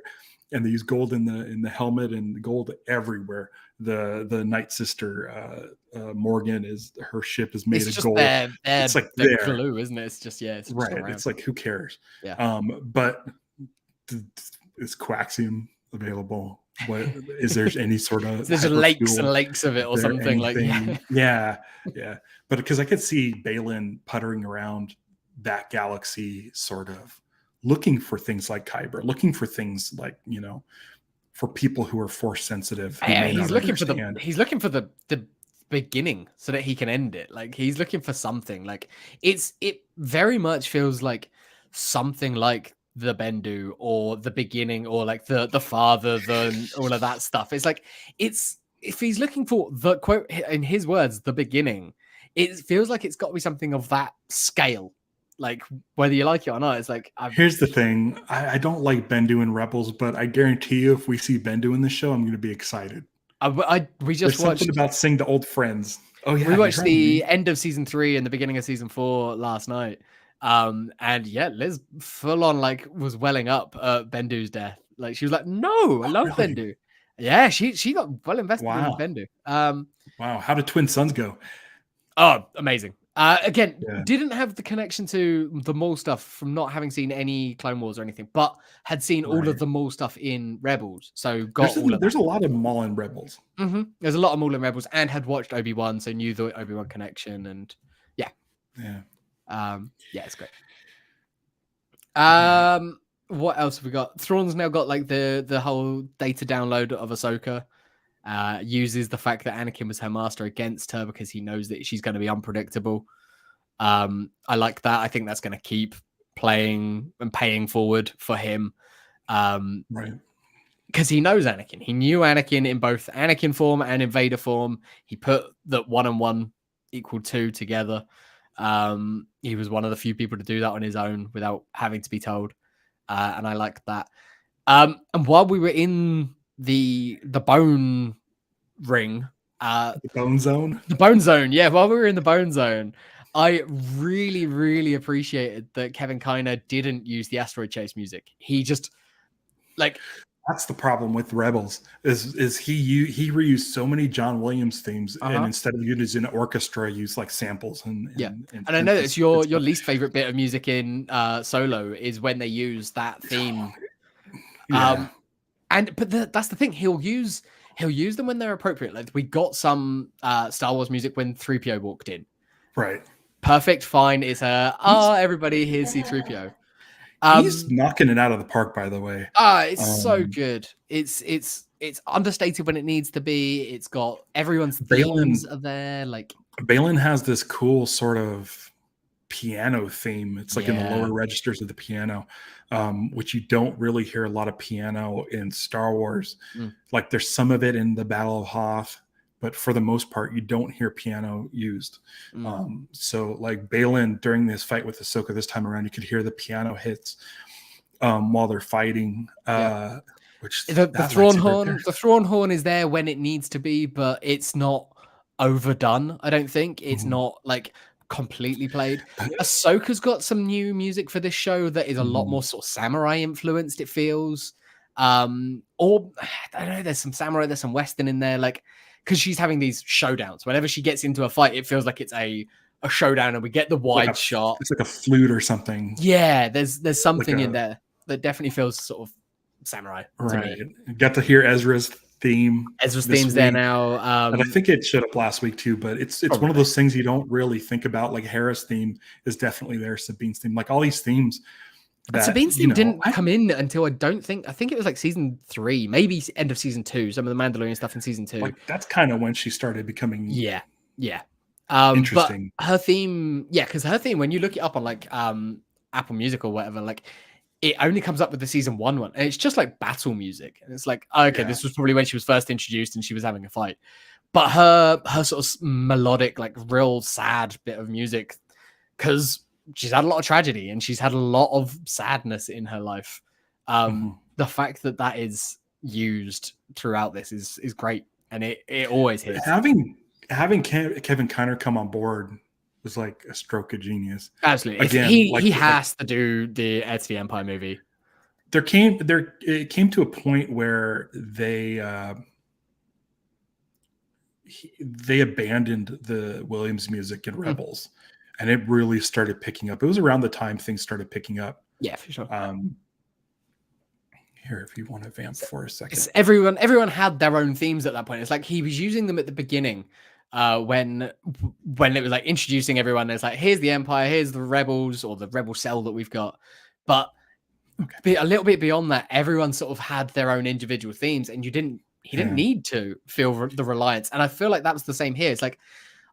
and they use gold in the helmet and gold everywhere. The Night Sister Morgan her ship is made of gold. It's like their glue, isn't it? It's just it's right. It's like who cares? Yeah. But is coaxium available? What is there any sort of there's lakes and lakes of it or something anything? Like yeah. But because I could see Balin puttering around that galaxy, sort of looking for things like Kyber, looking for things like for people who are force sensitive. He's looking for the beginning so that he can end it. Like he's looking for something. Like it very much feels like something like the Bendu or the beginning or like the father, all of that stuff. It's like if he's looking for the quote in his words, the beginning, it feels like it's got to be something of that scale. Like whether you like it or not, it's like here's the thing. I don't like Bendu and Rebels, but I guarantee you, if we see Bendu in the show, I'm going to be excited. We just watched something about seeing the old friends. Oh yeah, we watched the end of season 3 and the beginning of season 4 last night. And Liz full on like was welling up at Bendu's death. Like she was like, "No, I love Bendu." Yeah, she got well invested in Bendu. Wow, how did Twin Sons go? Oh, amazing. Didn't have the connection to the Maul stuff from not having seen any Clone Wars or anything, but had seen all of the Maul stuff in Rebels. So there's a lot of Maul in Rebels. Mm-hmm. There's a lot of Maul in Rebels, and had watched Obi-Wan, so knew the Obi-Wan connection, and yeah, it's great. What else have we got? Thrawn's now got like the whole data download of Ahsoka. uses the fact that Anakin was her master against her because he knows that she's going to be unpredictable. I like that. I think that's going to keep playing and paying forward for him. Right. Because he knows Anakin. He knew Anakin in both Anakin form and in Vader form. He put that 1 and 1 equal 2 together. He was one of the few people to do that on his own without having to be told. And I like that. And while we were in the bone ring, The bone zone. the bone zone, yeah, while we were in the bone zone, I really, really appreciated that Kevin Kiner didn't use the asteroid chase music. He just like That's the problem with Rebels is he reused so many John Williams themes, and instead of using an orchestra, used like samples and I know that's your least favorite bit of music in Solo is when they use that theme. Yeah. But that's the thing. He'll use them when they're appropriate. Like we got some Star Wars music when 3PO walked in. Right. Perfect, fine. It's everybody, here's C3PO. He's knocking it out of the park, by the way. It's so good. It's understated when it needs to be. It's got everyone's themes are there. Like Balin has this cool sort of piano theme. It's like in the lower registers of the piano, which you don't really hear a lot of piano in Star Wars. Like there's some of it in the Battle of Hoth, but for the most part, you don't hear piano used. So like Balin during this fight with Ahsoka this time around, you could hear the piano hits while they're fighting. Which the thrawn horn is there when it needs to be, but it's not overdone. I don't think it's not like completely played. Ahsoka's got some new music for this show that is a lot more sort of samurai influenced. It feels, or I don't know. There's some samurai, there's some western in there, like. Because she's having these showdowns. Whenever she gets into a fight, it feels like it's a showdown, and we get the wide shot. It's like a flute or something. Yeah, there's something in there that definitely feels sort of samurai. Right. Got to hear Ezra's theme. Ezra's theme's there now. And I think it showed up last week too, but it's one of those things you don't really think about. Like Hera's theme is definitely there. Sabine's theme, like all these themes. Sabine's theme didn't come in until I think it was like season 3, maybe end of season 2. Some of the Mandalorian stuff in season 2. Like that's kind of when she started becoming interesting. But her theme, because her theme, when you look it up on like Apple Music or whatever, like it only comes up with the season 1 one, and it's just like battle music, and it's like this was probably when she was first introduced and she was having a fight. But her sort of melodic, like real sad bit of music, because she's had a lot of tragedy and she's had a lot of sadness in her life. The fact that is used throughout this is great, and it always hits. Having Kevin Kiner come on board was like a stroke of genius. Absolutely. Again, he has to do the Heir to the Empire movie. It came to a point where they abandoned the Williams music in Rebels. And it really started picking up. It was around the time things started picking up. Yeah, for sure. Here, if you want to vamp for a second. Everyone had their own themes at that point. It's like he was using them at the beginning when it was like introducing everyone. It's like, here's the Empire, here's the Rebels, or the Rebel cell that we've got. But a little bit beyond that, everyone sort of had their own individual themes, and he didn't need to feel the reliance. And I feel like that was the same here. It's like,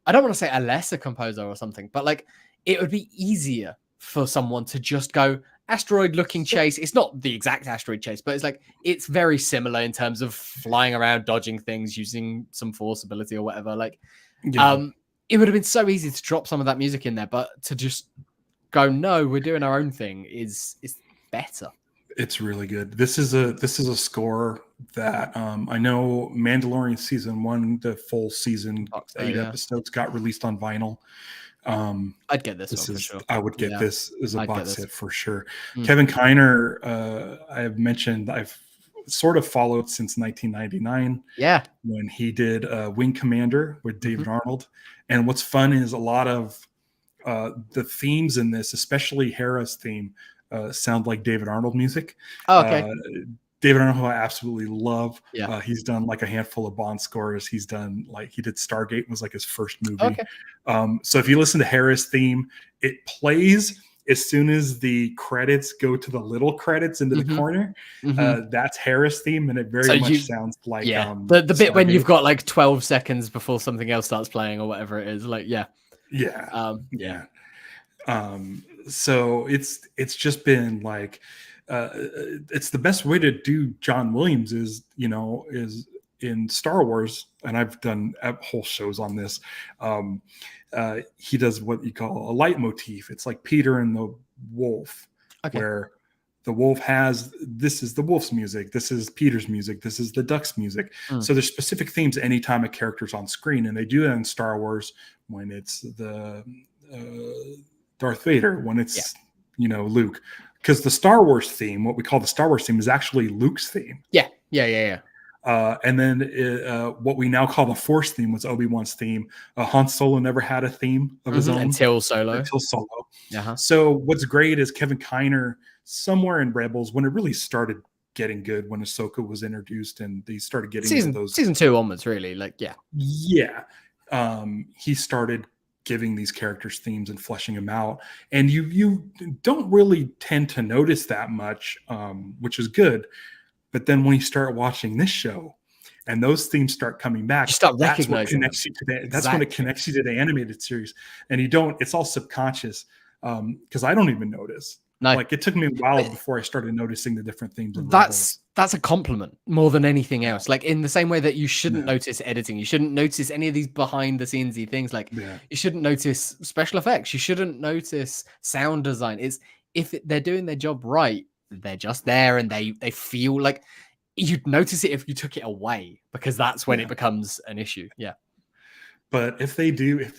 I don't want to say a lesser composer or something, but like it would be easier for someone to just go asteroid looking chase. It's not the exact asteroid chase, but it's like it's very similar in terms of flying around, dodging things, using some force ability or whatever. Like it would have been so easy to drop some of that music in there, but to just go, no, we're doing our own thing is better. It's really good. This is a score that I know Mandalorian season 1, the full season, 8 episodes got released on vinyl. I'd get this one for sure. I would get this as a box set for sure. Kevin Kiner, I have mentioned, I've sort of followed since 1999. Yeah, when he did Wing Commander with David Arnold. And what's fun is a lot of the themes in this, especially Hera's theme, sound like David Arnold music. Oh, okay. David Arnold, who I absolutely love. Yeah. He's done like a handful of Bond scores. He did Stargate, was like his first movie. Okay. So if you listen to Hera's theme, it plays as soon as the credits go to the little credits into the Mhm. corner, Mhm. that's Hera's theme, and it very So much you, sounds like yeah, the bit when you've Stargate. got like 12 seconds before something else starts playing or whatever it is, like yeah, Yeah, yeah. yeah. So it's just been like it's the best way to do John Williams is is in Star Wars, and I've done whole shows on this. He does what you call a leitmotif. It's like Peter and the Wolf, Okay. where the wolf has this is the wolf's music, this is Peter's music, this is the duck's music. Mm. So there's specific themes anytime a character's on screen, and they do that in Star Wars when it's the Darth Vader, when it's Luke, because the Star Wars theme, what we call the Star Wars theme, is actually Luke's theme. Yeah. And then what we now call the Force theme was Obi-Wan's theme. Han Solo never had a theme of his own Until Solo. Uh-huh. So what's great is Kevin Kiner, somewhere in Rebels, when it really started getting good, when Ahsoka was introduced and they started getting into those season 2 onwards, really, like he started giving these characters themes and fleshing them out, and you don't really tend to notice that much, which is good. But then when you start watching this show and those themes start coming back, you start that's what recognizing connects them. you to that. That's when it connects you to the animated series, and you don't. It's all subconscious, because I don't even notice. No. Like it took me a while before I started noticing the different themes. That's a compliment more than anything else. Like in the same way that you shouldn't notice editing, you shouldn't notice any of these behind the scenesy things. Like you shouldn't notice special effects, you shouldn't notice sound design. It's if they're doing their job right, they're just there, and they feel like you'd notice it if you took it away, because that's when it becomes an issue. Yeah. But if they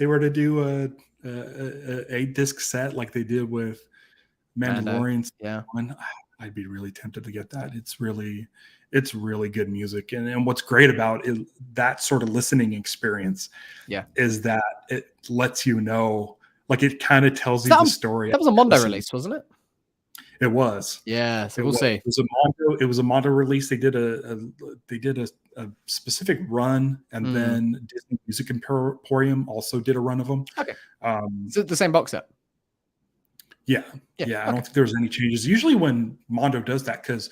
were to do a 8-disc set like they did with Mandalorian, I'd be really tempted to get that. It's really good music, and what's great about it, that sort of listening experience, is that it lets you know, like it kind of tells you the story. That was a Mondo release, wasn't it? It was. Yeah, so we'll see. It was a Mondo release. They did a specific run, and then Disney Music Emporium also did a run of them. Okay. So the same box set. Yeah. I don't think there was any changes. Usually when Mondo does that, because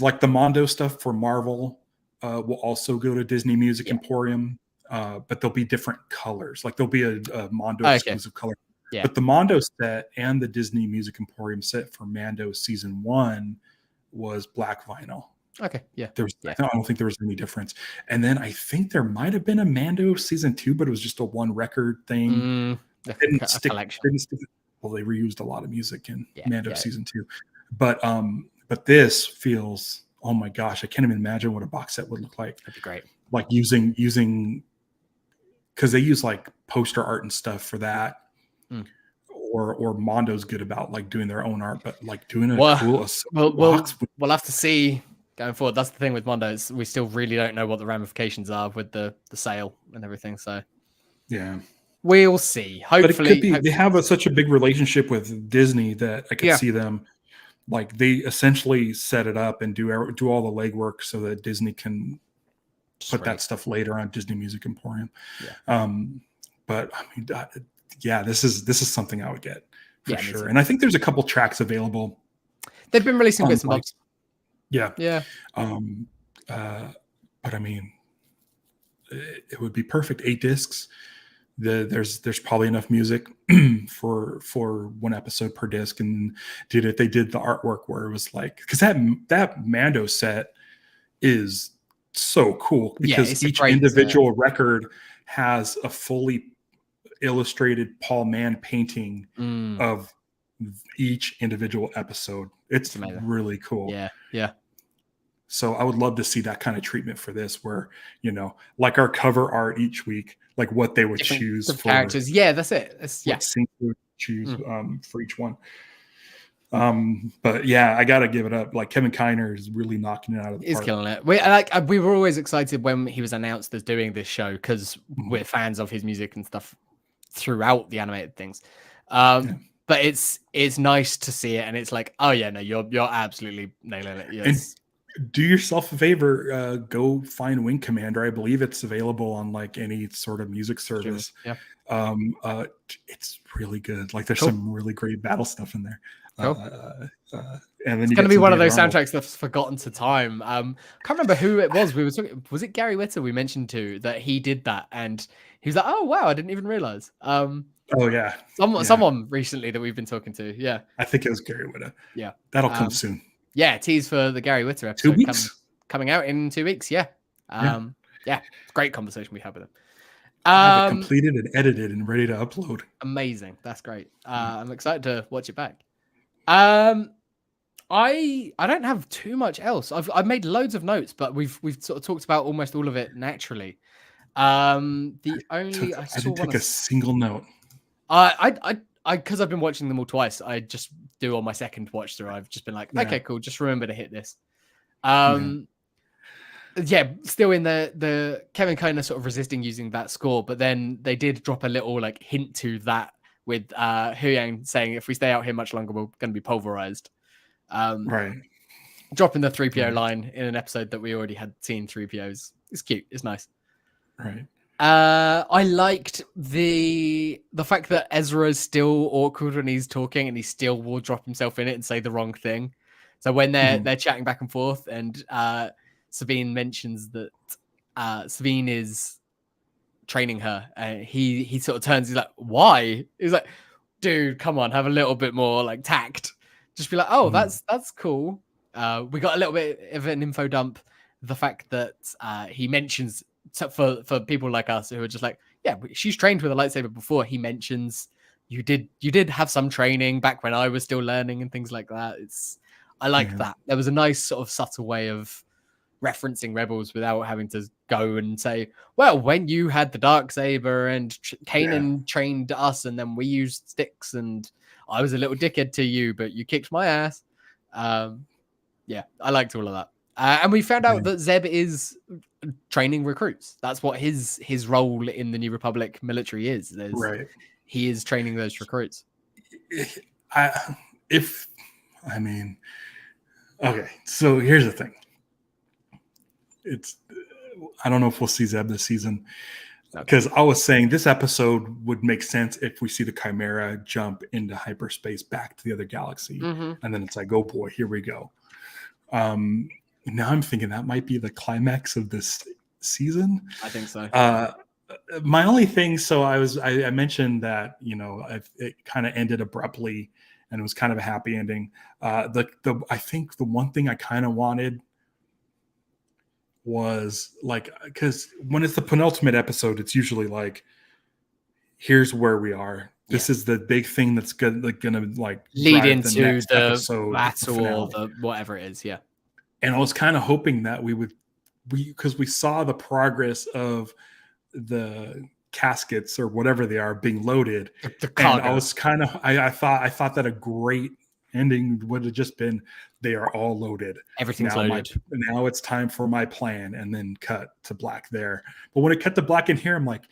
like the Mondo stuff for Marvel will also go to Disney Music Emporium, but there'll be different colors. Like there'll be a Mondo exclusive color. Yeah. But the Mondo set and the Disney Music Emporium set for Mando season 1 was black vinyl. Okay. Yeah. I don't think there was any difference. And then I think there might have been a Mando season 2, but it was just a one record thing. Didn't stick. Well, they reused a lot of music in Mando season 2. But this feels, oh my gosh, I can't even imagine what a box set would look like. That'd be great. Like using because they use like poster art and stuff for that. Or Mondo's good about like doing their own art, but like doing a cool box. We'll have to see going forward. That's the thing with Mondo, is we still really don't know what the ramifications are with the sale and everything. So yeah, we'll see. Hopefully, they have such a big relationship with Disney that I could see them, like they essentially set it up and do all the legwork so that Disney can put that stuff later on Disney Music Emporium. But I mean, this is something I would get for sure. And I think there's a couple tracks available. They've been releasing bits and bobs. Yeah. But I mean, it would be perfect. 8 discs. There's probably enough music for one episode per disc. And if they did the artwork where it was like, because that Mando set is so cool, because each individual record has a fully illustrated Paul Mann painting of each individual episode. It's really cool. Yeah. So I would love to see that kind of treatment for this, where, like our cover art each week, like what they would choose for characters. Yeah, that's it. Sync they would choose for each one. But yeah, I gotta give it up. Like Kevin Kiner is really knocking it out of the park. He's killing it. We were always excited when he was announced as doing this show, because we're fans of his music and stuff throughout the animated things. But it's nice to see it, and it's like, oh yeah, no, you're absolutely nailing it. Yes. Do yourself a favor, go find Wing Commander. I believe it's available on like any sort of music service. Yeah. It's really good. Like there's Cool. some really great battle stuff in there. Cool. And then It's you going to get be some one of David those Arnold. soundtracks that's forgotten to time. Can't remember who it was. We were talking. Was it Gary Whitta we mentioned to that he did that, and he was like, "Oh wow, I didn't even realize." Oh yeah, Someone recently that we've been talking to. Yeah, I think it was Gary Whitta. yeah, That'll come soon. yeah. Tease for the Gary Whitta 2 episode weeks. coming out in 2 weeks. Yeah, yeah. Great conversation we had with him. I have it completed and edited and ready to upload. Amazing. That's great. I'm excited to watch it back. I don't have too much else. I've made loads of notes, but we've sort of talked about almost all of it naturally. The only I didn't take a single note. I because I've been watching them all twice. I just do on my second watch through. I've just been like, okay, cool. Just remember to hit this. Yeah, still in the Kevin kind of sort of resisting using that score, but then they did drop a little like hint to that with Huyang saying if we stay out here much longer, we're going to be pulverized. Right. Dropping the 3PO line in an episode that we already had seen 3POs. It's cute. It's nice. Right. I liked the fact that Ezra is still awkward when he's talking and he still will drop himself in it and say the wrong thing. So when they're chatting back and forth and Sabine mentions that Sabine is training her, he sort of turns, he's like, why? He's like, dude, come on, have a little bit more like tact. Just be like, oh, that's cool. We got a little bit of an info dump. The fact that he mentions for people like us who are just like, yeah, she's trained with a lightsaber before. He mentions you did have some training back when I was still learning and things like that. I like that. There was a nice sort of subtle way of referencing Rebels without having to go and say, well, when you had the dark saber and Kanan trained us and then we used sticks and I was a little dickhead to you, but you kicked my ass. Yeah, I liked all of that. And we found out that Zeb is training recruits. That's what his role in the New Republic military is. He is training those recruits. Okay, so here's the thing. I don't know if we'll see Zeb this season because I was saying this episode would make sense if we see the Chimera jump into hyperspace back to the other galaxy, and then it's like, oh boy, here we go. Now I'm thinking that might be the climax of this season. I think so. My only thing, so I mentioned that it kind of ended abruptly, and it was kind of a happy ending. I think the one thing I kind of wanted was like, because when it's the penultimate episode, it's usually like, here's where we are. This is the big thing that's gonna lead into the episode, battle or the whatever it is. Yeah. And I was kind of hoping that because we saw the progress of the caskets or whatever they are being loaded. And I was I thought that a great ending would have just been, they are all loaded. Everything's loaded. Now it's time for my plan, and then cut to black there. But when it cut to black in here, I'm like,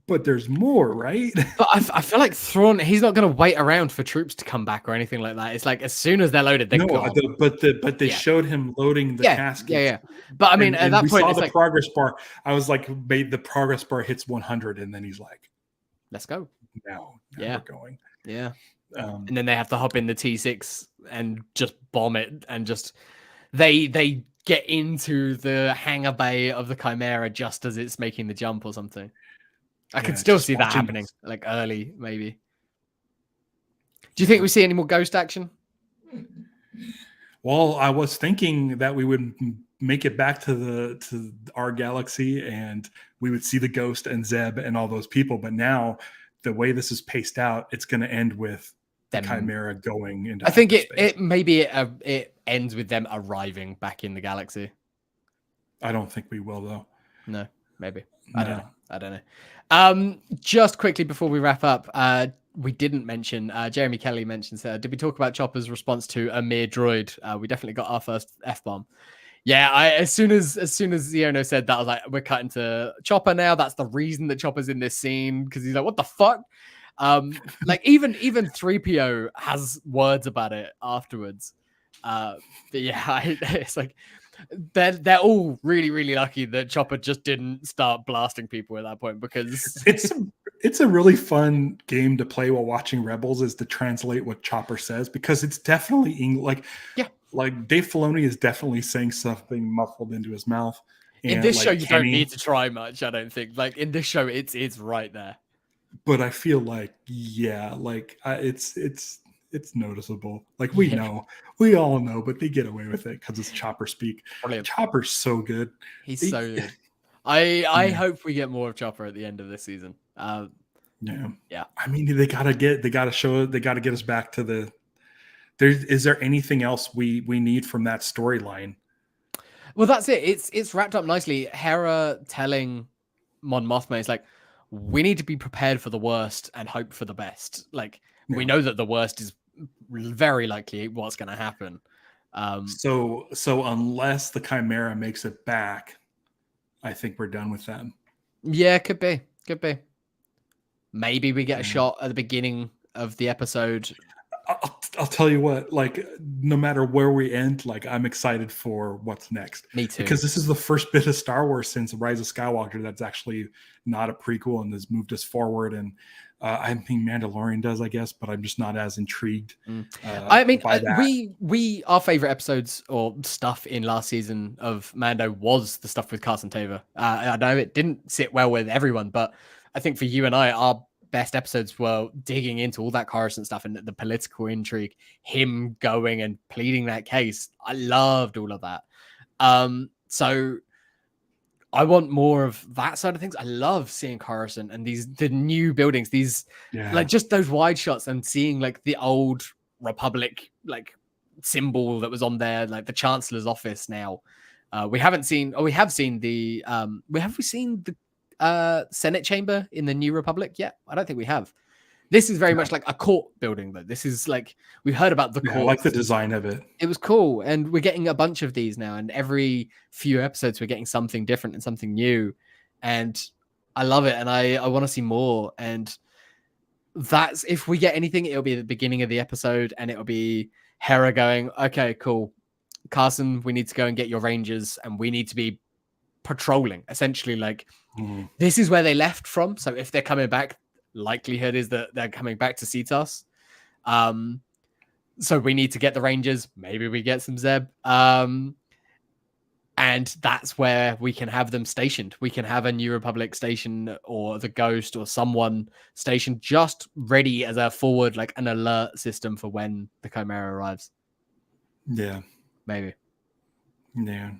but there's more, right? But I feel like Thrawn, he's not going to wait around for troops to come back or anything like that. It's like as soon as they're loaded, they're gone. But they showed him loading the caskets. Yeah. But I mean, at that point, saw the progress bar. I was like, the progress bar hits 100, and then he's like, "Let's go." Now we're going. Yeah. And then they have to hop in the T6 and just bomb it, and just they get into the hangar bay of the Chimera just as it's making the jump or something. I can still see that happening, like early, maybe. Do you think we see any more ghost action? Well, I was thinking that we would make it back to our galaxy, and we would see the Ghost and Zeb and all those people. But now, the way this is paced out, it's going to end with the Chimera going into. I think it ends with them arriving back in the galaxy. I don't think we will, though. No, maybe. I don't know. Just quickly before we wrap up, we didn't mention, Jeremy Kelly mentions, did we talk about Chopper's response to a mere droid? We definitely got our first F-bomb. Yeah, as soon as Ziono said that, I was like, we're cutting to Chopper now. That's the reason that Chopper's in this scene, because he's like, what the fuck? Like even 3PO has words about it afterwards. But yeah, it's like they're all really, really lucky that Chopper just didn't start blasting people at that point, because It's a really fun game to play while watching Rebels, is to translate what Chopper says, because it's definitely yeah. like Dave Filoni is definitely saying something muffled into his mouth. In And this like show, you don't Kenny, need to try much, I don't think. Like in this show, it's right there. but I feel like it's noticeable. Like we know, we all know, but they get away with it because it's Chopper speak. Brilliant. Chopper's so good. He's so good. I hope we get more of Chopper at the end of this season. Yeah. I mean, they gotta get us back to the. Is there anything else we need from that storyline? Well, that's it. It's wrapped up nicely. Hera telling Mon Mothma is like, we need to be prepared for the worst and hope for the best. Like we know that the worst is very likely what's going to happen. So unless the Chimera makes it back, I think we're done with them. Yeah, could be. Maybe we get a shot at the beginning of the episode. I'll tell you what, like, no matter where we end, like, I'm excited for what's next. Me too. Because this is the first bit of Star Wars since Rise of Skywalker that's actually not a prequel and has moved us forward. And I think Mandalorian does, I guess, but I'm just not as intrigued. I mean, our favorite episodes or stuff in last season of Mando was the stuff with Carson Tavor. I know it didn't sit well with everyone, but I think for you and I, our best episodes were digging into all that Coruscant stuff and the political intrigue, him going and pleading that case. I loved all of that. So I want more of that side of things. I love seeing Coruscant and the new buildings, like just those wide shots and seeing like the old Republic like symbol that was on there, like the Chancellor's office now. We have seen the Senate chamber in the New Republic yet? I don't think we have. This is very much like a court building, though. This is like we've heard about the court. I like the design of it. It was cool, and we're getting a bunch of these now. And every few episodes, we're getting something different and something new, and I love it. And I want to see more. And that's if we get anything, it'll be the beginning of the episode, and it'll be Hera going, "Okay, cool, Carson, we need to go and get your Rangers, and we need to be patrolling." Essentially, like. This is where they left from. So if they're coming back, likelihood is that they're coming back to Cetos. So we need to get the Rangers. Maybe we get some Zeb. And that's where we can have them stationed. We can have a New Republic station or the Ghost or someone stationed just ready as a forward, like an alert system for when the Chimera arrives. Yeah. Maybe. Yeah.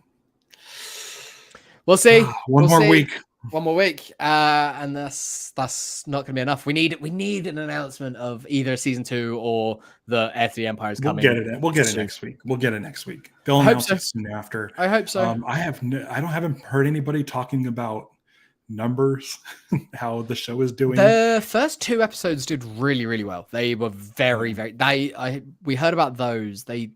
We'll see. One more week. One more week, and that's not going to be enough. We need an announcement of either season 2 or the Heir to the Empire is coming. We'll get it next week. They'll announce it soon after. I hope so. I haven't heard anybody talking about numbers, how the show is doing. The first 2 episodes did really, really well. They were very, very. We heard about those. I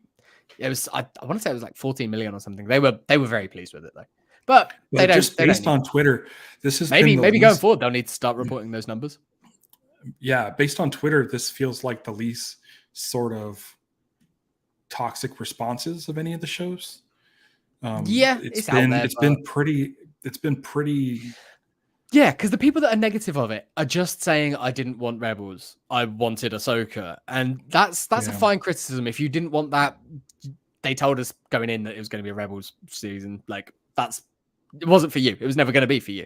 want to say it was like 14 million or something. They were very pleased with it though. But they don't. Just based on Twitter, this is maybe going forward they'll need to start reporting those numbers. Yeah, based on Twitter, this feels like the least sort of toxic responses of any of the shows. It's been pretty. Yeah, because the people that are negative of it are just saying, "I didn't want Rebels. I wanted Ahsoka," and that's a fine criticism. If you didn't want that, they told us going in that it was going to be a Rebels season. Like it wasn't for you. It was never going to be for you.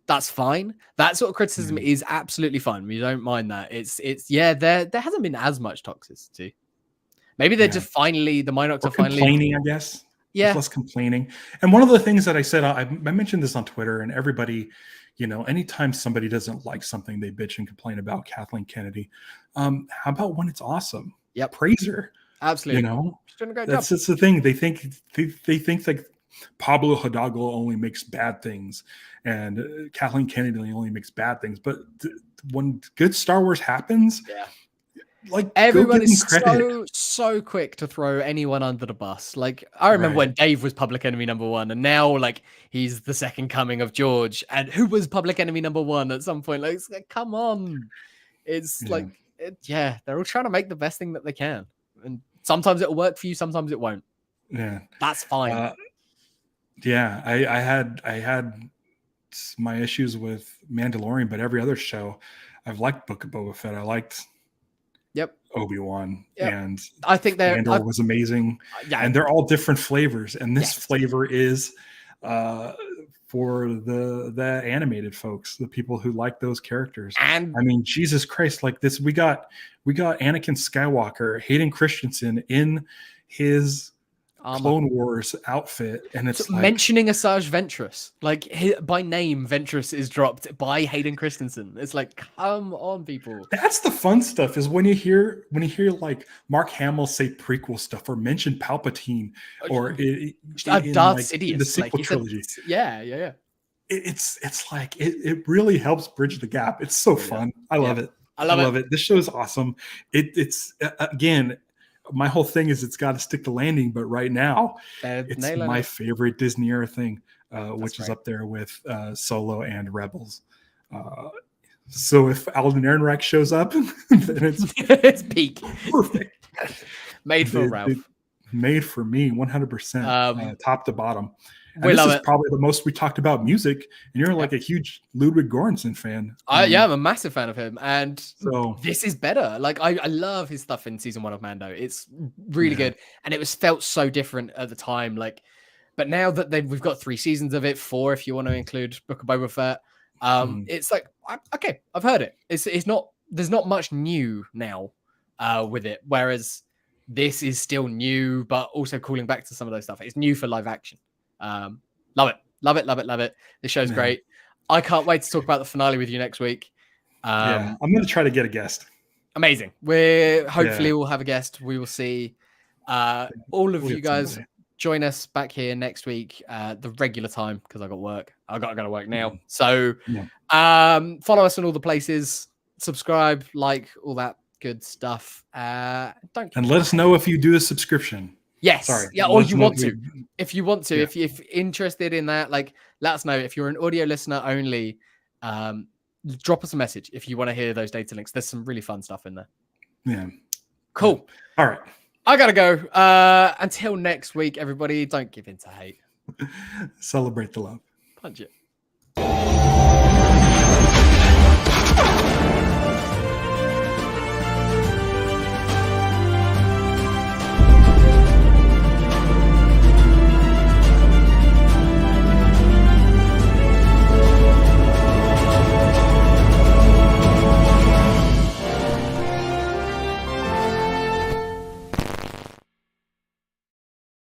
That's fine. That sort of criticism is absolutely fine. We don't mind that. There hasn't been as much toxicity. Maybe they're just finally, the Minox are finally complaining, I guess. Yeah. There's less complaining. And one of the things that I said, I mentioned this on Twitter, and everybody, anytime somebody doesn't like something, they bitch and complain about Kathleen Kennedy. How about when it's awesome? Yeah. Praise her. Absolutely. She's doing a great job. That's the thing. They think like Pablo Hidalgo only makes bad things, and Kathleen Kennedy only makes bad things. But when good Star Wars happens, like everyone is so quick to throw anyone under the bus. Like I remember when Dave was Public Enemy #1, and now like he's the second coming of George, and who was Public Enemy #1 at some point. Like, come on, it's they're all trying to make the best thing that they can, and Sometimes it'll work for you, sometimes it won't. Yeah. That's fine. Yeah, I had my issues with Mandalorian, but every other show, I've liked Book of Boba Fett. I liked Yep. Obi-Wan, Yep. and I think Andor was amazing, yeah. and they're all different flavors. And this Yes. flavor is for the animated folks, the people who like those characters. And I mean, Jesus Christ, like this, we got Anakin Skywalker, Hayden Christensen in his Clone Wars outfit, and it's so like mentioning Asajj Ventress, like by name, Ventress is dropped by Hayden Christensen. It's like, come on, people. that's the fun stuff. Is when you hear like Mark Hamill say prequel stuff or mention Palpatine or in Darth like Sidious, in the sequel like trilogy. Yeah. It's like it really helps bridge the gap. It's so fun. I love it. I love it. This show is awesome. It's again, my whole thing is it's got to stick the landing, but right now it's my favorite Disney era thing, which is up there with Solo and Rebels. So if Alden Ehrenreich shows up, then it's it's peak. Perfect. Made for Ralph. Made for me, 100%, top to bottom. And this is probably the most we talked about music, and you're like a huge Ludwig Göransson fan. Yeah, I'm a massive fan of him, and so this is better. Like I love his stuff in season 1 of Mando. It's really good, and it felt so different at the time. Like, but now that we've got 3 seasons of it, 4 if you want to include Book of Boba Fett, it's like okay, I've heard it. It's not there's not much new now with it, whereas this is still new, but also calling back to some of those stuff. It's new for live action. Love it. This show's great. I can't wait to talk about the finale with you next week. I'm going to try to get a guest. Amazing. We'll have a guest. We will see. All of you guys join us back here next week, the regular time, because I got work. I got to work now. So follow us on all the places. Subscribe, like, all that good stuff. And let us know if you do a subscription. Yes. Sorry. Yeah. Or you want to. If you want to, if you're interested in that, like, let us know. If you're an audio listener only, drop us a message if you want to hear those data links. There's some really fun stuff in there. Yeah. Cool. All right. I gotta go. Until next week, everybody, don't give in to hate. Celebrate the love. Punch it.